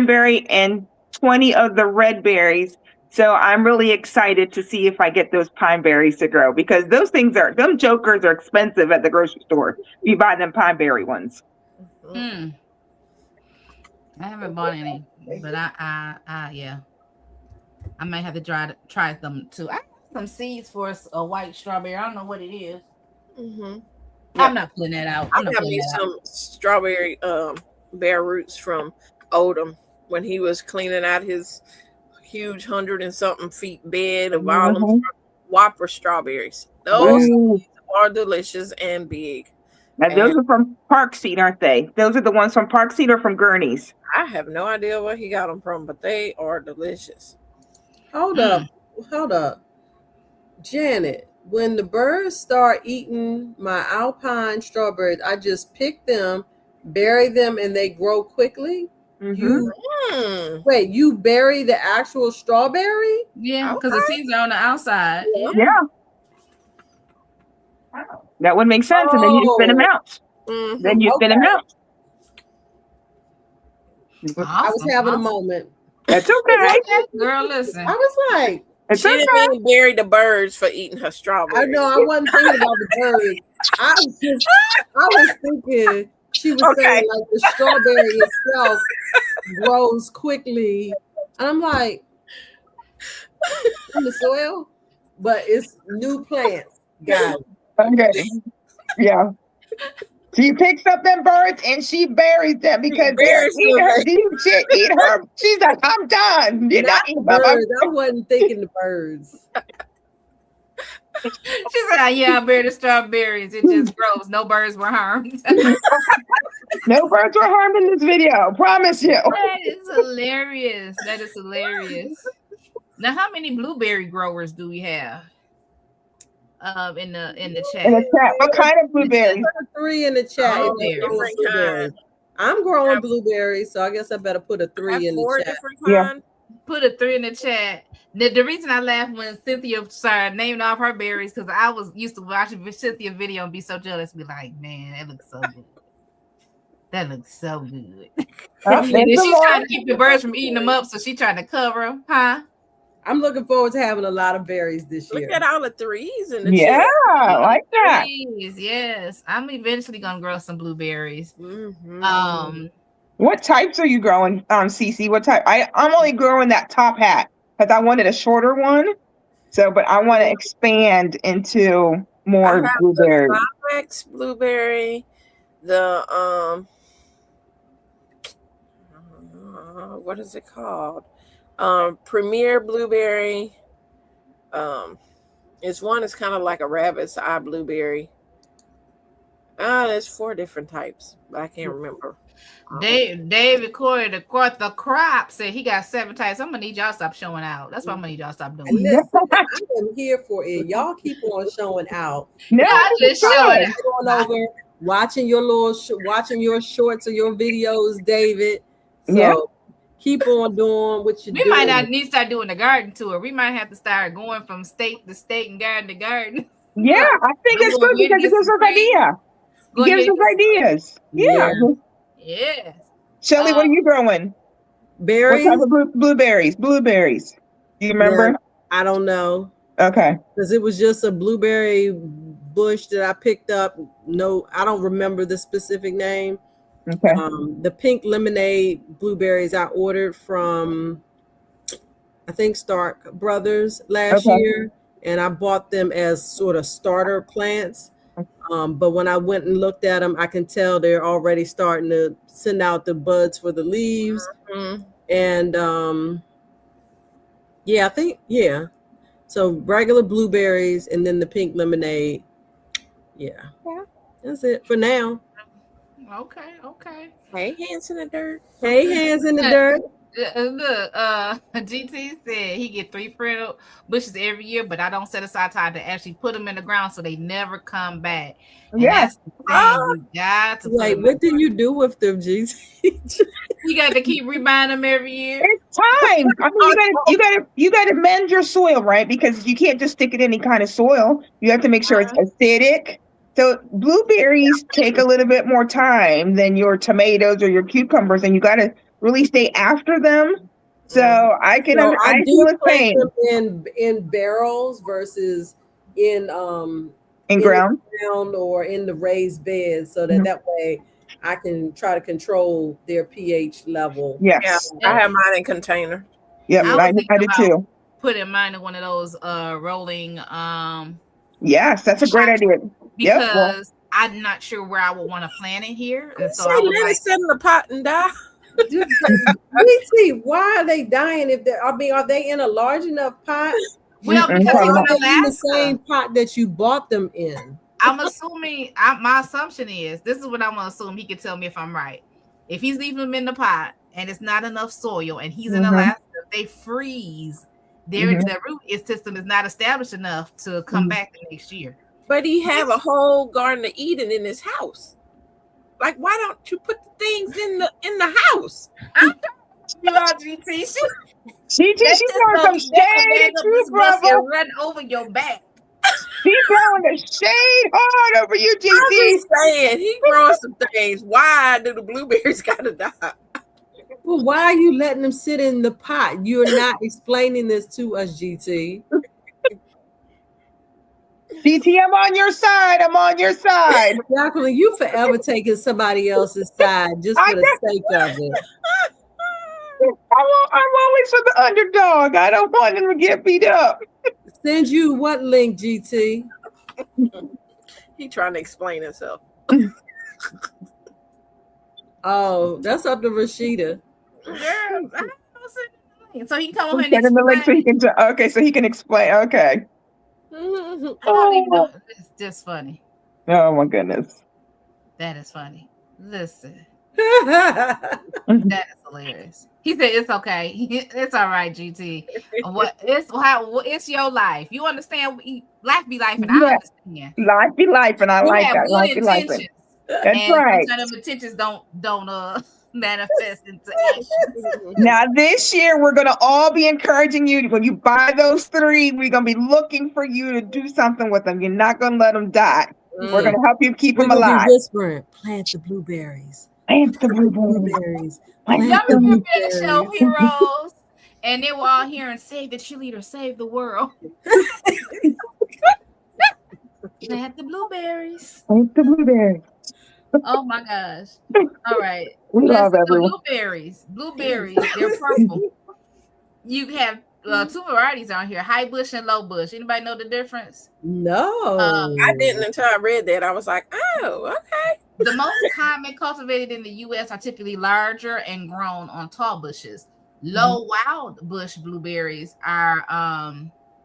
berry and 20 of the red berries. So I'm really excited to see if I get those pine berries to grow because them jokers are expensive at the grocery store. If you buy them pine berry ones. I haven't bought any, but I might have to try them too. I have some seeds for a white strawberry. I don't know what it is. Mm-hmm. I'm not putting that out. I got me some strawberry bare roots from Odom when he was cleaning out his huge 100-and-something feet bed of all them Whopper strawberries. Those are delicious and big. Now those are from Park Seed, aren't they? Those are the ones from Park Seed or from Gurney's? I have no idea where he got them from, but they are delicious. Hold up. Janet, when the birds start eating my Alpine strawberries, I just pick them, bury them, and they grow quickly. Wait, you bury the actual strawberry? Yeah, because the seeds are on the outside. Yeah. That would make sense. And then you spin them out. Then you spin them out. Awesome. I was having a moment. That's okay. Girl, listen. I was like, she didn't mean bury the birds for eating her strawberries. I know, I wasn't thinking about the birds. I was thinking she was saying like the strawberry itself grows quickly. And I'm like, in the soil? But it's new plants, guys. Okay. Yeah. She picks up them birds and she buries them because eat her. She's like, I'm done. You're not eating birds. I wasn't thinking the birds. She said, yeah, I buried the strawberries. It just grows. No birds were harmed. No birds were harmed in this video. Promise you. That is hilarious. That is hilarious. Now, how many blueberry growers do we have? In the chat. In the chat. What kind of blueberries? 3 in the chat. I'm growing blueberries, so I guess I better put a 3 in the chat. Yeah. Put a 3 in the chat. The reason I laughed when Cynthia started naming off her berries because I was used to watching Cynthia video and be so jealous, be like, man, that looks so good. That looks so good. And she's trying to keep the birds from eating them up, so she's trying to cover them, huh? I'm looking forward to having a lot of berries this year. Look at all the 3s in the chat. I like that. 3s, yes. I'm eventually gonna grow some blueberries. What types are you growing, Cece? What type? I'm only growing that top hat because I wanted a shorter one. So, but I want to expand into more blueberries. The complex blueberry, the what is it called? Premier blueberry. It's one that's kind of like a rabbit's eye blueberry. There's 4 different types, but I can't remember. David Corey, the crop, said he got 7 types. I'm gonna need y'all to stop showing out. That's what I'm gonna need y'all to stop And doing. listen, I am here for it. Y'all keep on showing out. No, I just it's showing good. out. Going over, watching your watching your shorts or your videos, David. So Yeah. keep on doing what you're We doing. might not need to start doing the garden tour. We might have to start going from state to state and garden to garden. Yeah, I think it's good because it gives us idea. It Go gives ahead. us ideas. Yeah. Yes. Shelly, what are you growing? Berries? What type of blueberries? Blueberries. Do you remember? Yeah, I don't know. Okay. Because it was just a blueberry bush that I picked up. No, I don't remember the specific name. Okay. The pink lemonade blueberries I ordered from, I think, Stark Brothers last year, and I bought them as sort of starter plants. But when I went and looked at them, I can tell they're already starting to send out the buds for the leaves. Mhm. And yeah, I think, yeah. So regular blueberries and then the pink lemonade. Yeah. That's it for now. Okay. Hey, hands in the dirt. Hey, hands in the dirt. Look, GT said he get 3 perennial bushes every year, but I don't set aside time to actually put them in the ground so they never come back. And Yes. that's the thing. You got to put Wait, them what did you do with them, GT? You got to keep reminding them every year. It's time. I mean, you gotta mend your soil, right? Because you can't just stick it in any kind of soil. You have to make sure it's acidic. So blueberries take a little bit more time than your tomatoes or your cucumbers, and you got to really stay after them. So I can, So I do feel the plant pain. them in barrels versus in ground. the ground or in the raised beds, so that that way I can try to control their pH level. Yes. Yeah, I have mine in container. Yep, I did too. Put in mine in one of those rolling Yes, that's a great idea. because I'm not sure where I would want to plant it here. And so I Say, was let like, it sit in the pot and die. We see, why are they dying? If they're, I mean, are they in a large enough pot? well, Mm-mm, because he's Or in are they in the Alaska. same pot that you bought them in? I'm assuming, my assumption is, this is what I'm going to assume. He can tell me if I'm right. If he's leaving them in the pot and it's not enough soil and he's in Alaska, they freeze. Their root system is not established enough to come back the next year. But he have a whole Garden of Eden in his house. Like, why don't you put the things in the house? You know, GT, she's throwing some shade at you, brother. Run over your back. She's throwing the shade hard over you, I'm GT. just saying, he growing some things. Why do the blueberries gotta die? Well, why are you letting them sit in the pot? You're not explaining this to us, GT. GT, I'm on your side. I'm on your side. Jacqueline, you forever taking somebody else's side just for the sake of it. I'm always for the underdog. I don't want him to get beat up. Send you what link, GT? He trying to explain himself. Oh, that's up to Rashida. So he can come over Send him the link so he can. Okay, so he can explain. Okay. I don't even know. It's just funny. Oh my goodness. That is funny. Listen, that is hilarious. He said it's okay. It's all right, GT. It's your life. You understand? Life be life, and I understand. Life be life, and I like that. Life be life. That's right. Sometimes intentions don't manifest into action. Now this year we're gonna all be encouraging you. When you buy those 3, we're gonna be looking for you to do something with them. You're not gonna let them die. We're gonna help you keep them alive. Whispering, plant the blueberries. Plant the blueberries. Y'all remember the show Heroes? And they were all hearing "Save the cheerleader, save the world." Plant the blueberries. Plant the blueberries. Oh my gosh! All right, we love everyone. Blueberries, they're purple. You have 2 varieties on here: high bush and low bush. Anybody know the difference? No, I didn't until I read that. I was like, oh, okay. The most common cultivated in the U.S. are typically larger and grown on tall bushes. Low wild bush blueberries are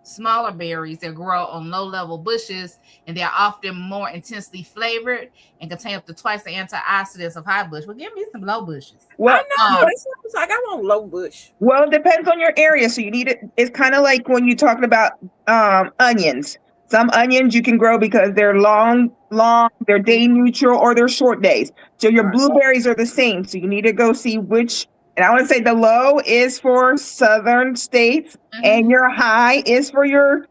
smaller berries that grow on low-level bushes, and they are often more intensely flavored and contain up to twice the antioxidants of high bush. Well, give me some low bushes. Well, I know. It sounds like I want low bush. well, it depends on your area. So you need it. It's kind of like when you're talking about onions. Some onions you can grow because they're long, they're day neutral, or they're short days. So your blueberries are the same. So you need to go see which. And I want to say the low is for southern states, and your high is for your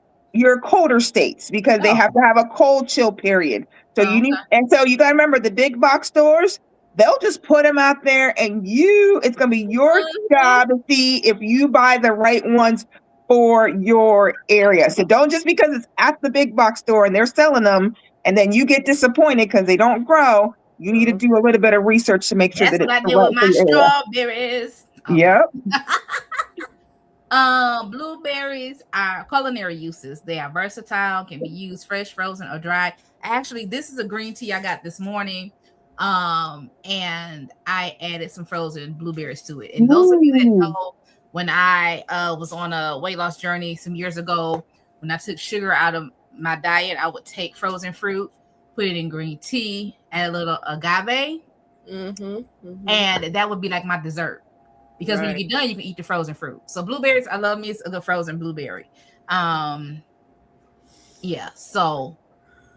colder states, because they have to have a cold chill period. So you need, and so you got to remember the big box stores. They'll just put them out there, and it's going to be your job to see if you buy the right ones for your area. So don't just because it's at the big box store and they're selling them, and then you get disappointed because they don't grow. You need to do a little bit of research to make sure that it's what I do with my strawberries. Yep. Blueberries are culinary uses. They are versatile, can be used fresh, frozen, or dried. Actually, this is a green tea I got this morning. And I added some frozen blueberries to it. And those of you that know, when I was on a weight loss journey some years ago, when I took sugar out of my diet, I would take frozen fruit, put it in green tea, add a little agave, and that would be like my dessert. Because when you get done, you can eat the frozen fruit. So blueberries, I love me a good frozen blueberry. Yeah, so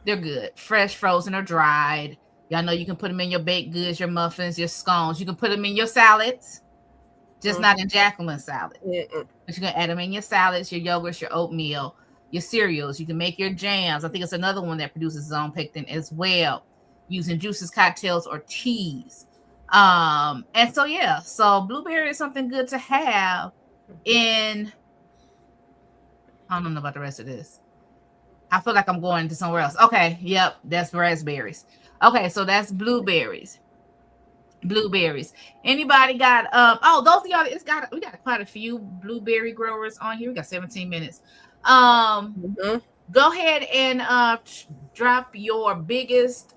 they're good. Fresh, frozen, or dried. Y'all know you can put them in your baked goods, your muffins, your scones. You can put them in your salads, just not in Jacqueline's salad. But you can add them in your salads, your yogurts, your oatmeal, your cereals. You can make your jams. I think it's another one that produces its own pectin as well, using juices, cocktails, or teas. And so yeah, so blueberry is something good to have in. I don't know about the rest of this. I feel like I'm going to somewhere else. Okay, yep, that's raspberries. Okay, so that's blueberries. Anybody got those of y'all, we got quite a few blueberry growers on here. We got 17 minutes. Go ahead and drop your biggest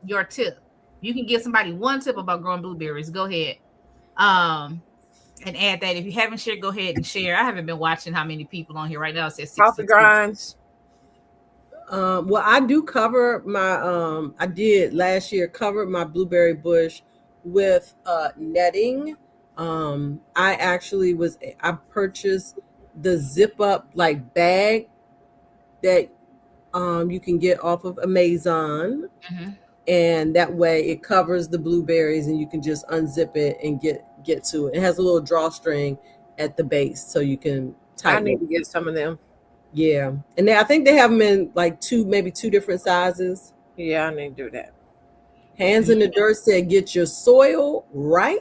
your tip. You can give somebody one tip about growing blueberries. Go ahead. And add that. If you haven't shared, go ahead and share. I haven't been watching how many people on here right now. It says 60 grinds. Well, I do cover my I did last year cover my blueberry bush with netting. I purchased the zip up like bag that you can get off of Amazon. And that way it covers the blueberries and you can just unzip it and get to it. It has a little drawstring at the base so you can tighten it. I need to get some of them. Yeah. And I think they have them in like maybe two different sizes. Yeah, I need to do that. Hands in the Dirt said, get your soil right.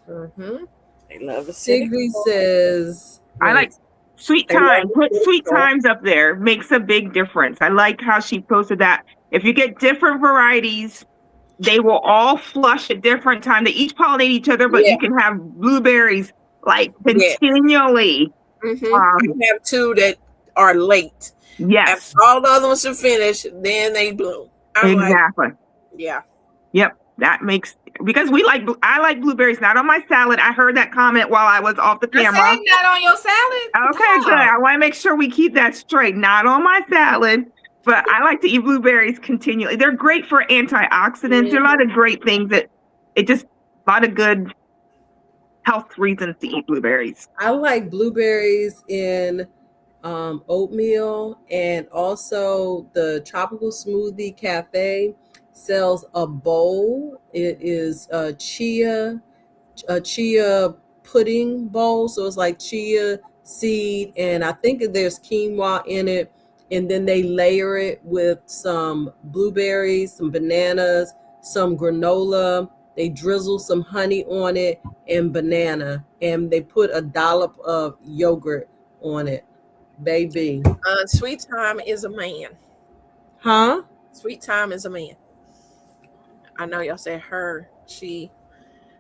They love it. Sigrid says, I like Sweet Time. Put Sweet Times up there. Makes a big difference. I like how she posted that. If you get different varieties, they will all flush at different time. They each pollinate each other, but you can have blueberries like continually. You have two that are late. Yes. After all the other ones are finished, then they bloom. Exactly. Yep. That makes, because I like blueberries, not on my salad. I heard that comment while I was off the camera. You're saying not on your salad? Okay, good. I want to make sure we keep that straight. Not on my salad, but I like to eat blueberries continually. They're great for antioxidants. There are a lot of great things a lot of good health reasons to eat blueberries. I like blueberries in oatmeal, and also the Tropical Smoothie Cafe sells a bowl. It is a chia pudding bowl. So it's like chia seed, and I think there's quinoa in it. And then they layer it with some blueberries, some bananas, some granola. They drizzle some honey on it and banana, and they put a dollop of yogurt on it. Baby. Sweet Time is a man. Huh? Sweet Time is a man. I know y'all said her, she.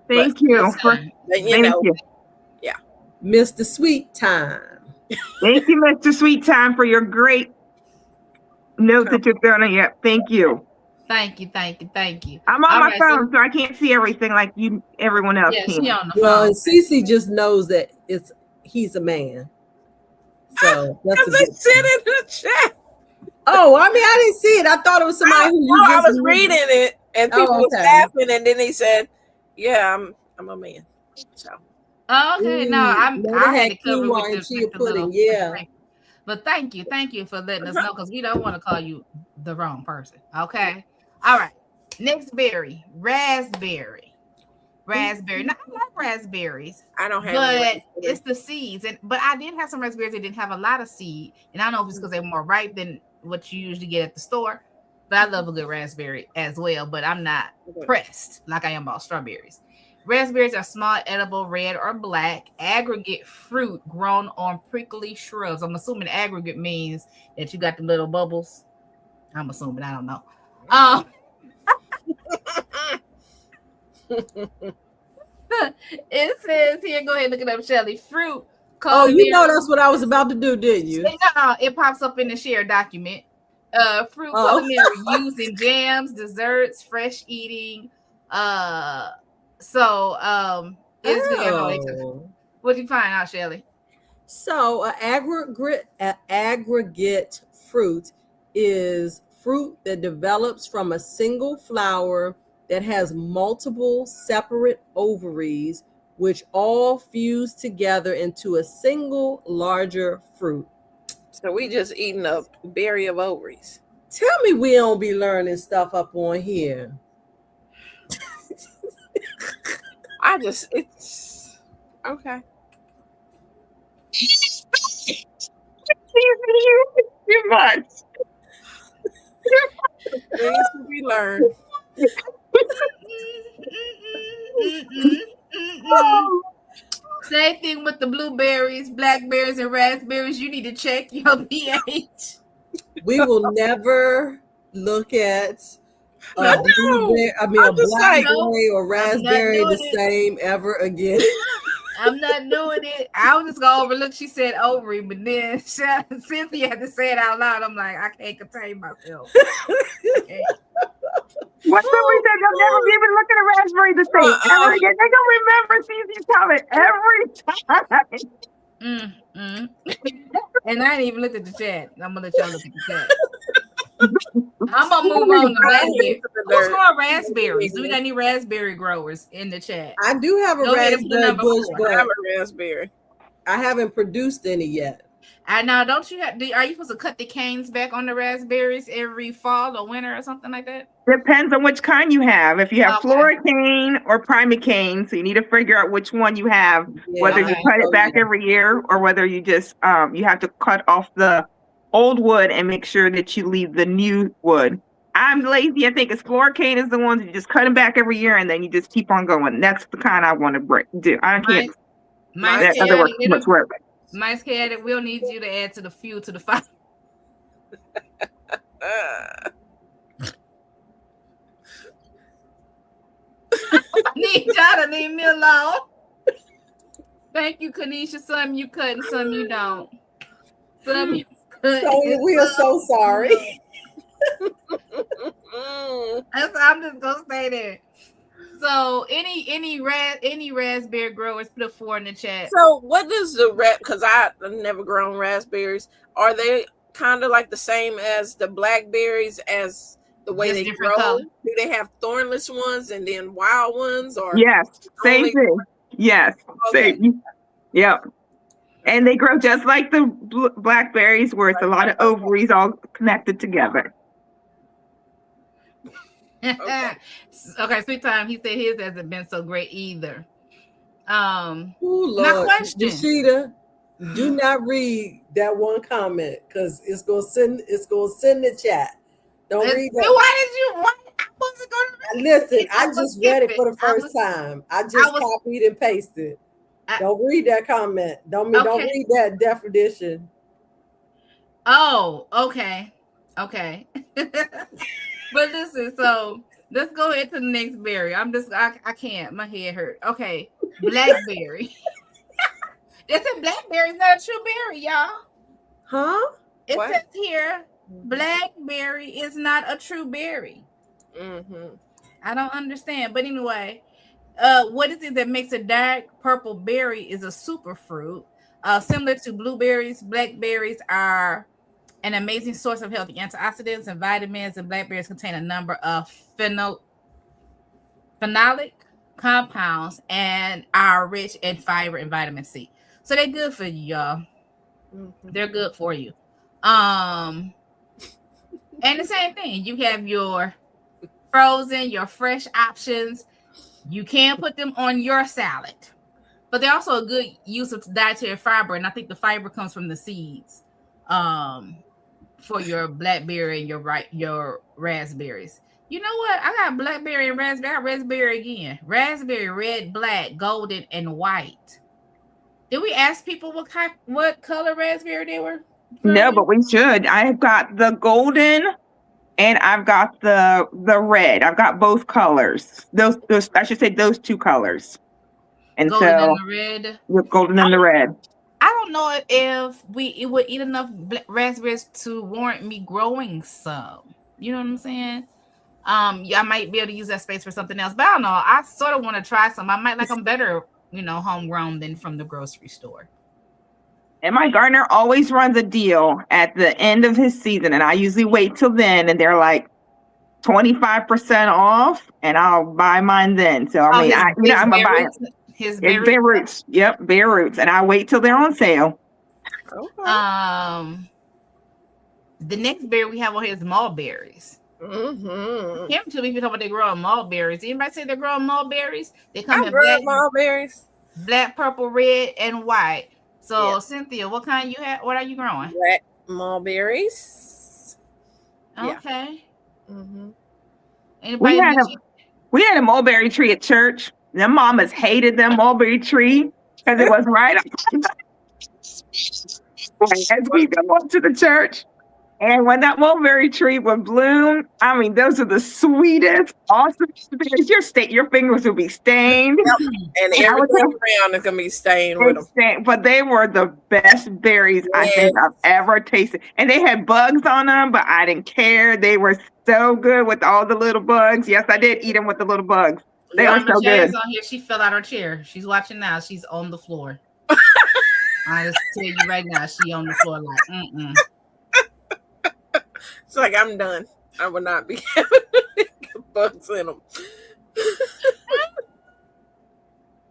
Thank you. Thank you. Yeah. Mr. Sweet Time. Thank you, Mr. Sweet Time, for your great note that you're throwing in. Thank you. Thank you. I'm on my phone, so I can't see everything like everyone else can. She on the Well, phone. Cece just knows that he's a man. So that's a Because they good said thing. it in the chat. Oh, I mean, I didn't see it. I thought it was somebody who you No, I just was reading it, and people was okay. laughing, and then he said, "Yeah, I'm a man." So Okay, no, Never I had had to cover quinoa with and the chia pudding. little. Yeah. But thank you for letting us know because we don't want to call you the wrong person. Okay, all right. Next berry, raspberry. Raspberry. Now, I like raspberries, I don't have but any it's the seeds. But I did have some raspberries that didn't have a lot of seed, and I don't know if it's because they're more ripe than what you usually get at the store. But I love a good raspberry as well. But I'm not pressed like I am about strawberries. Raspberries are small, edible, red or black, aggregate fruit grown on prickly shrubs. I'm assuming aggregate means that you got the little bubbles. I'm assuming. I don't know. It says here, go ahead and look it up, Shelly. Fruit. Oh, you know that's what I was about to do, didn't you? It pops up in the share document. Fruit culinary used in jams, desserts, fresh eating. It's good. What'd you find out, Shelly? So aggregate fruit is fruit that develops from a single flower that has multiple separate ovaries, which all fuse together into a single larger fruit. So we just eating a berry of ovaries. Tell me we don't be learning stuff up on here. It's okay. Too much. Things to be learned. Same thing with the blueberries, blackberries, and raspberries. You need to check your pH. We will never look at a blackberry or raspberry the same ever again. I'm not doing it. I was just gonna overlook. She said ovary, but then Cynthia had to say it out loud. I'm like, I can't contain myself. Okay. What's the reason they'll never be able to look at a raspberry the same ever again? They gonna remember Cece's comment every time. And I ain't even looked at the chat. I'm gonna let y'all look at the chat. I'm gonna move on to blackberries. Who's growing raspberries? Do we got any raspberry growers in the chat? I do have a raspberry bush, but I have a raspberry. I haven't produced any yet. And now, don't you have? Are you supposed to cut the canes back on the raspberries every fall or winter or something like that? Depends on which kind you have. If you have flora cane or primicane, so you need to figure out which one you have. Whether you cut it back every year or whether you just you have to cut off the old wood and make sure that you leave the new wood. I'm lazy. I think it's flora cane is the ones you just cut them back every year and then you just keep on going. That's the kind I want to do. I can't. That other work too much work. Mine's scared we'll need you to add to the fuel to the fire. I need y'all to leave me alone. Thank you, Kanisha. Some you cut and some you don't. Some you cut. So we are so sorry. I'm just gonna stay there. So any raspberry growers, put a 4 in the chat. So what does the because I've never grown raspberries. Are they kind of like the same as the blackberries as the way Just they different grow? color. Do they have thornless ones and then wild ones? Or yes, same thing. Yes, same. Yep. And they grow just like the blackberries, where it's a lot of ovaries all connected together. Okay, sweet time. He said his hasn't been so great either. Ooh, Lord. My question. Rashida, do not read that one comment because it's gonna send the chat. Don't read that. Why did you? What? I wasn't gonna listen. I just read it for the first time. I just copied and pasted. Don't read that comment. Don't read that definition. Oh, okay. But listen, so let's go ahead to the next berry. I can't. My head hurt. Okay, blackberry. They said blackberry is not a true berry, y'all. Huh? It says here, blackberry is not a true berry. Mm-hmm. I don't understand. But anyway, what is it that makes a dark purple berry is a superfruit. Similar to blueberries, blackberries are an amazing source of healthy antioxidants and vitamins, and blackberries contain a number of phenolic compounds and are rich in fiber and vitamin C. So they're good for you, y'all. They're good for you. And the same thing, you have your frozen, your fresh options. You can put them on your salad, but they're also a good use of dietary fiber. And I think the fiber comes from the seeds for your blackberry and your raspberries. You know what? I got blackberry and raspberry. I got raspberry again. Raspberry, red, black, golden, and white. Did we ask people what color raspberry they were? No, but we should. I've got the golden and I've got the red. I've got both colors. Those I should say those two colors. And golden so and the red. the golden and the red. I don't know if it would eat enough raspberries to warrant me growing some. You know what I'm saying? Yeah, I might be able to use that space for something else, but I don't know. I sort of want to try some. I might like them better, homegrown than from the grocery store. And my gardener always runs a deal at the end of his season, and I usually wait till then, and they're like 25% off, and I'll buy mine then. So I'm gonna buy his bare roots. Yep, bare roots, and I wait till they're on sale. Okay. The next berry we have on here is mulberries. Mm-hmm. Kim told me if you talk about they growing mulberries. Anybody say they're growing mulberries? They come in mulberries. Black, purple, red, and white. So Yes. Cynthia, what kind you have? What are you growing? Black mulberries. Yeah. Okay. Mm-hmm. Anybody? We had a mulberry tree at church. Them mamas hated them mulberry tree because it was right up as we go up to the church. And when that mulberry tree would bloom, I mean, those are the sweetest, awesome berries. Your fingers will be stained. Yep. And everything around is gonna be stained with them. But they were the best berries I think I've ever tasted. And they had bugs on them, but I didn't care. They were so good with all the little bugs. Yes, I did eat them with the little bugs. They are so good. On here, she fell out her chair. She's watching now. She's on the floor. I just tell you right now, she on the floor like, It's like, I'm done. I will not be having bugs in them.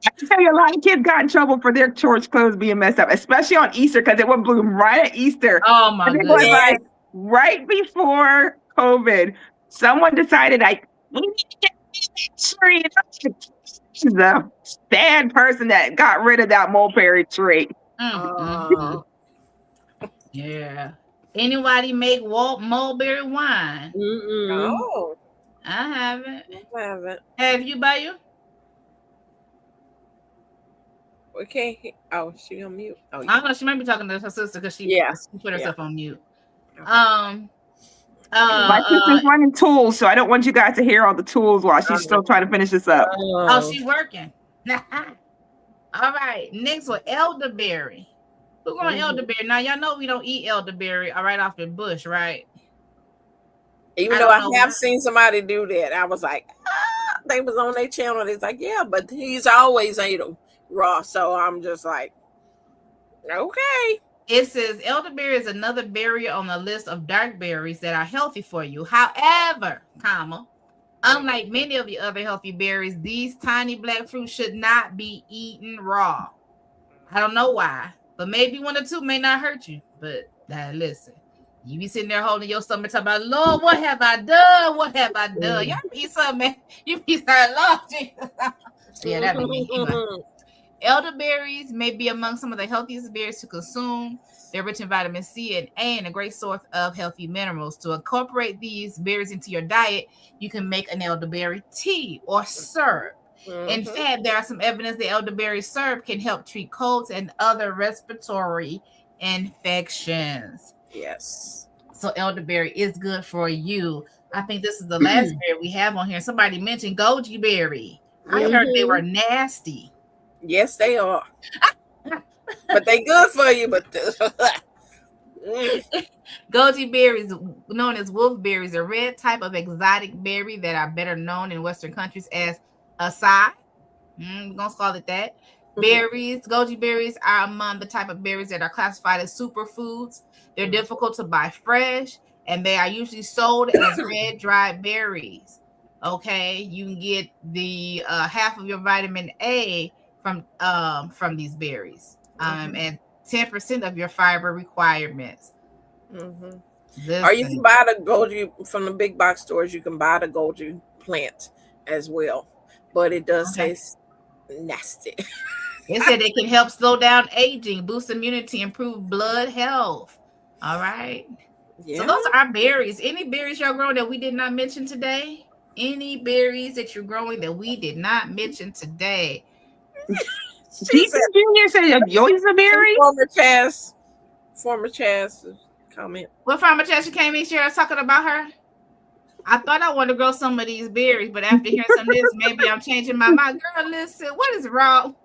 I can tell you, a lot of kids got in trouble for their church clothes being messed up, especially on Easter, because it would bloom right at Easter. Oh my goodness! It was like right before COVID. Someone decided, we need to get that tree. She's the sad person that got rid of that mulberry tree. Yeah. Anybody make mulberry wine? Oh, I haven't. I haven't. Have you, Bayou? Okay. Oh, she on mute. Oh, I don't know. She might be talking to her sister because she put herself on mute. Okay. My sister's running tools, so I don't want you guys to hear all the tools while she's still trying to finish this up. Oh, she's working. All right. Next one, elderberry. Who going elderberry? Now y'all know we don't eat elderberry right off the bush, right? Even though I have seen somebody do that, I was like, they was on their channel. It's like, yeah, but he's always ate them raw. So I'm just like, okay. It says elderberry is another berry on the list of dark berries that are healthy for you. However, unlike many of the other healthy berries, these tiny black fruits should not be eaten raw. I don't know why, but maybe one or two may not hurt you. But listen, you be sitting there holding your stomach talking about, Lord, what have I done? What have I done? You be something, man. You be saying, Lord Jesus. Yeah, that be me. Elderberries may be among some of the healthiest berries to consume. They're rich in vitamin C and A and a great source of healthy minerals. To incorporate these berries into your diet, you can make an elderberry tea or syrup. In fact, there are some evidence that elderberry syrup can help treat colds and other respiratory infections. Yes. So elderberry is good for you. I think this is the last berry we have on here. Somebody mentioned goji berry. I heard they were nasty. Yes, they are. But they good for you. But goji berries, known as wolfberries, a red type of exotic berry that are better known in Western countries as acai. We're gonna call it that. Berries, goji berries are among the type of berries that are classified as superfoods. They're difficult to buy fresh, and they are usually sold as red dried berries. Okay, you can get the half of your vitamin A from these berries, and 10% of your fiber requirements. Or you can buy the goji from the big box stores. You can buy the goji plant as well, but it does taste nasty. It said it can help slow down aging, boost immunity, improve blood health. All right. Yeah. So those are berries. Any berries y'all growing that we did not mention today? Any berries that you're growing that we did not mention today? Jason Jr. said yoiza berry. Former Chaz comment. What farmer Chaz came in here? I was talking about her. I thought I wanted to grow some of these berries, but after hearing some of this, maybe I'm changing my mind. Girl, listen, what is wrong?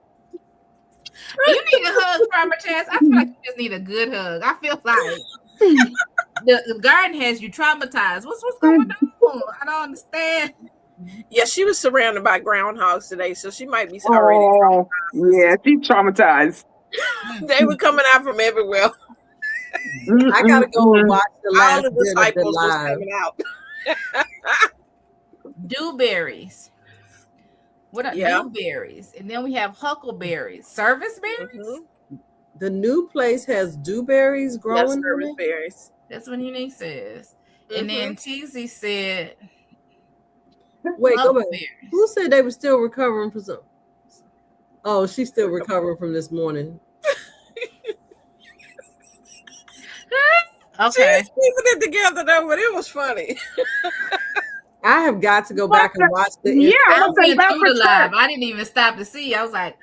You need a hug, Farmer Chaz. I feel like you just need a good hug. I feel like the garden has you traumatized. What's going on? I don't understand. Yeah, she was surrounded by groundhogs today, so she might be already traumatized. Yeah, she's traumatized. They were coming out from everywhere. I gotta go and watch the last All the bit of disciples the was live. coming out. Dewberries. What are dewberries? And then we have huckleberries. Service berries? The new place has dewberries growing. Service berries. That's what Unique says. And then TZ said, wait, go back. Who said they were still recovering from some? Oh, she's still recovering from this morning. Okay. She was keeping it together though, but it was funny. I have got to go back and watch the. I went through the live. I didn't even stop to see. I was like,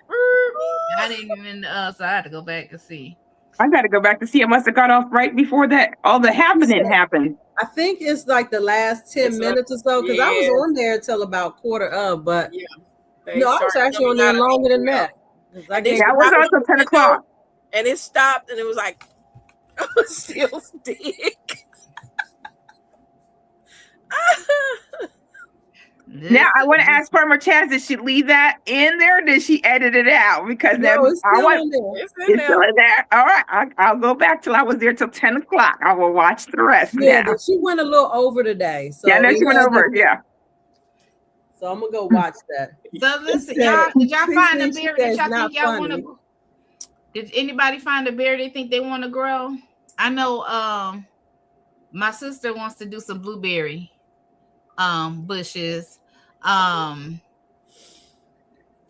I didn't even. So I had to go back and see. I got to go back to see. I must have got off right before that. All the happening happened. I think it's like the last 10 minutes or so because I was on there till about quarter of, but no, I was actually on there longer than that. I was on till 10 o'clock. And it stopped, and it was like, I was still stick. Now I want to ask Farmer Chaz, did she leave that in there? Or did she edit it out? Because it's still in there. It's still in there. All right, I'll go back till I was there till 10 o'clock. I will watch the rest. Yeah, now. she went a little over today. So yeah, I know she went over. Yeah. So I'm gonna go watch that. So listen, y'all, did y'all find a berry that y'all think y'all want to? Did anybody find a berry they think they want to grow? I know my sister wants to do some blueberry bushes. And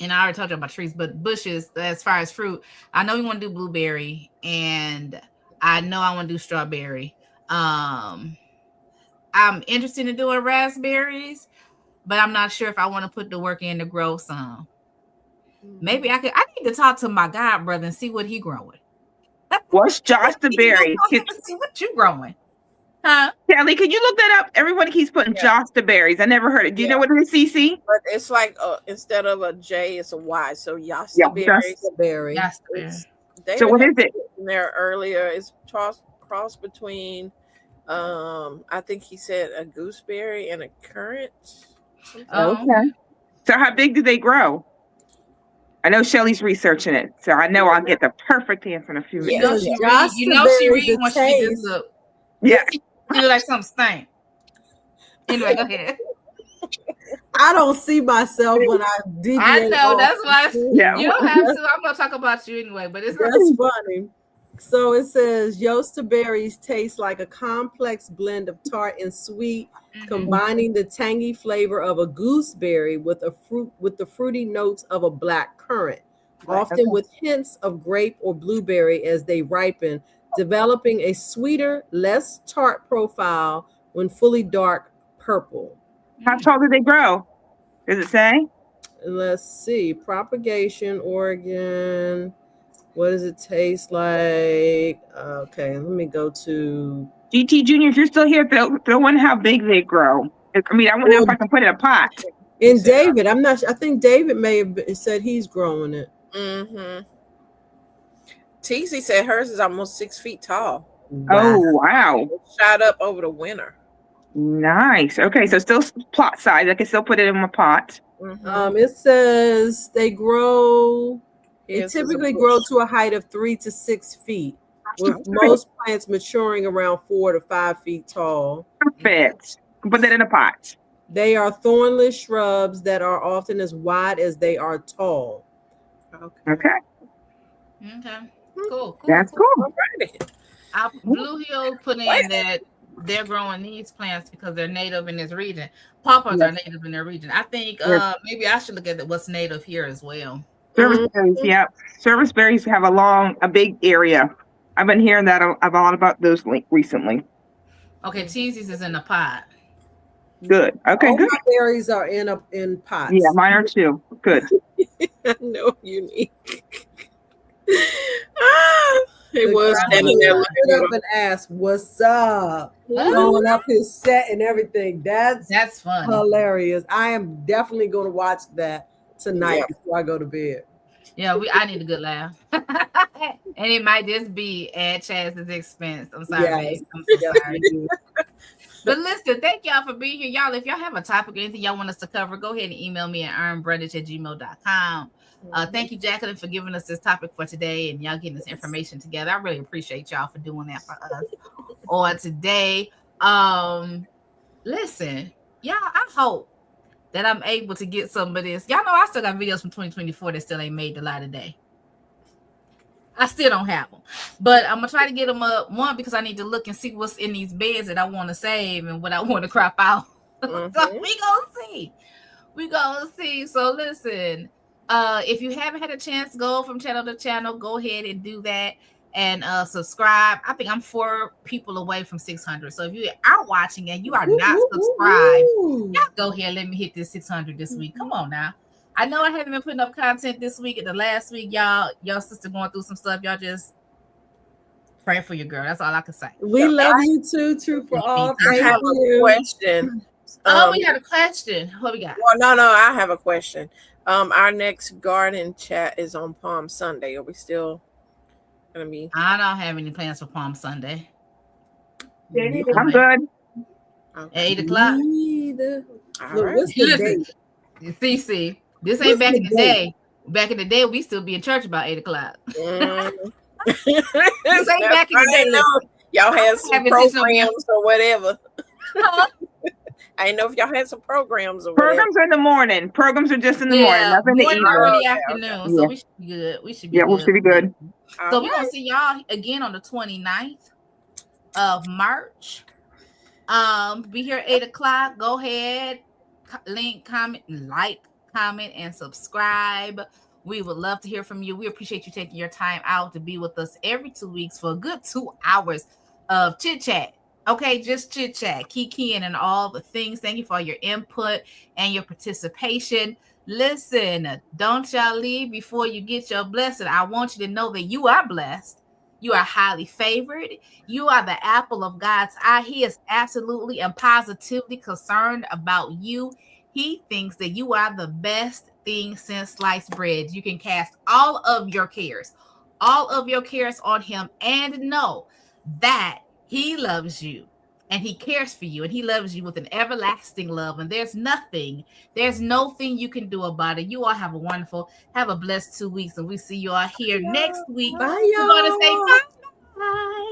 I already told you about trees, but bushes as far as fruit. I know we want to do blueberry, and I know I want to do strawberry. I'm interested in doing raspberries, but I'm not sure if I want to put the work in to grow some. Maybe I need to talk to my god brother and see what he growing. What's Josh the berry? See what you growing. Huh? Kelly, can you look that up? Everybody keeps putting Josh the berries. I never heard it. Do you know what it is, CC? But it's like instead of a J, it's a Y. So Yastaberry. So what is it? There earlier, it's cross between, I think he said a gooseberry and a currant. Okay. So how big do they grow? I know Shelly's researching it, so I know I'll get the perfect answer in a few minutes. You know she read when she gets up. Yeah. You look like something stank. Anyway, go ahead. I don't see myself when I deviate. I know, that's why you don't have to. I'm gonna talk about you anyway, but that's funny. So it says Yosta berries taste like a complex blend of tart and sweet, combining the tangy flavor of a gooseberry with the fruity notes of a black currant, often with hints of grape or blueberry as they ripen, developing a sweeter, less tart profile when fully dark purple. How tall do they grow? Does it say? Let's see. Propagation, Oregon. What does it taste like? Okay, let me go to GT Junior. If you're still here, throw in how big they grow. I mean, I want to know if I can put it in a pot. In David, I'm not. I think David may have said he's growing it. TC said hers is almost 6 feet tall. Oh wow! It shot up over the winter. Nice. Okay, so still plot size. I can still put it in my pot. It says they grow It His is a typically bush. grows to a height of 3 to 6 feet, with most plants maturing around 4 to 5 feet tall. Perfect. Put that in a pot. They are thornless shrubs that are often as wide as they are tall. Okay. Okay. Okay. Cool. That's cool. Alrighty. Blue Hill put in that they're growing these plants because they're native in this region. Pawpaws are native in their region. I think maybe I should look at what's native here as well. Service berries, yeah. Service berries have a big area. I've been hearing that a lot about those recently. Okay, Teasies is in the pot. Good. Okay, All good. my berries are in pots. Yeah, mine are too. Good. I know unique. He was guy standing there stood looking up and asked, "What's up?" Throwing up his set and everything. That's funny. Hilarious. I am definitely going to watch that tonight before I go to bed. Yeah, I need a good laugh. And it might just be at Chaz's expense. I'm sorry, babe. I'm so sorry. But listen, thank y'all for being here. Y'all, if y'all have a topic or anything y'all want us to cover, go ahead and email me at earnbrundage@gmail.com. Thank you, Jacqueline, for giving us this topic for today and y'all getting this information together. I really appreciate y'all for doing that for us on today. Listen, y'all, I hope that I'm able to get some of this. Y'all know I still got videos from 2024 that still ain't made the light today. I still don't have them, but I'm gonna try to get them up. One, because I need to look and see what's in these beds that I want to save and what I want to crop out. So we gonna see. So listen, if you haven't had a chance to go from channel to channel, go ahead and do that and subscribe. I think I'm 4 people away from 600. So if you are watching and you are not subscribed, y'all go ahead and let me hit this 600 this week. Come on now. I know I haven't been putting up content this week and the last week, y'all sister going through some stuff. Y'all just pray for your girl. That's all I can say. We love you too, True for All. I have a question. We got a question. What we got? Well, no, I have a question. Our next garden chat is on Palm Sunday. Are we still gonna be? I don't have any plans for Palm Sunday. I'm good. Okay. 8 o'clock. Right. What's the date? CC. This ain't back in the day. Back in the day, we still be in church about 8 o'clock. This ain't back in the day. Y'all had some programs or whatever. I didn't know if y'all had some programs or whatever. Programs are in the morning. Programs are just in the morning, nothing in the evening. Early afternoon. So we should be good. We should be good. We should be good. So we're gonna see y'all again on the 29th of March. Be here at 8 o'clock. Go ahead, comment, and subscribe. We would love to hear from you. We appreciate you taking your time out to be with us every 2 weeks for a good 2 hours of chit chat. Okay, just chit chat, kikiing, and all the things. Thank you for your input and your participation. Listen, don't y'all leave before you get your blessing. I want you to know that you are blessed. You are highly favored. You are the apple of God's eye. He is absolutely and positively concerned about you. He thinks that you are the best thing since sliced bread. You can cast all of your cares on him and know that he loves you and he cares for you and he loves you with an everlasting love. And there's nothing you can do about it. You all have a blessed 2 weeks, and we see you all here next week. Bye, We're going to say bye.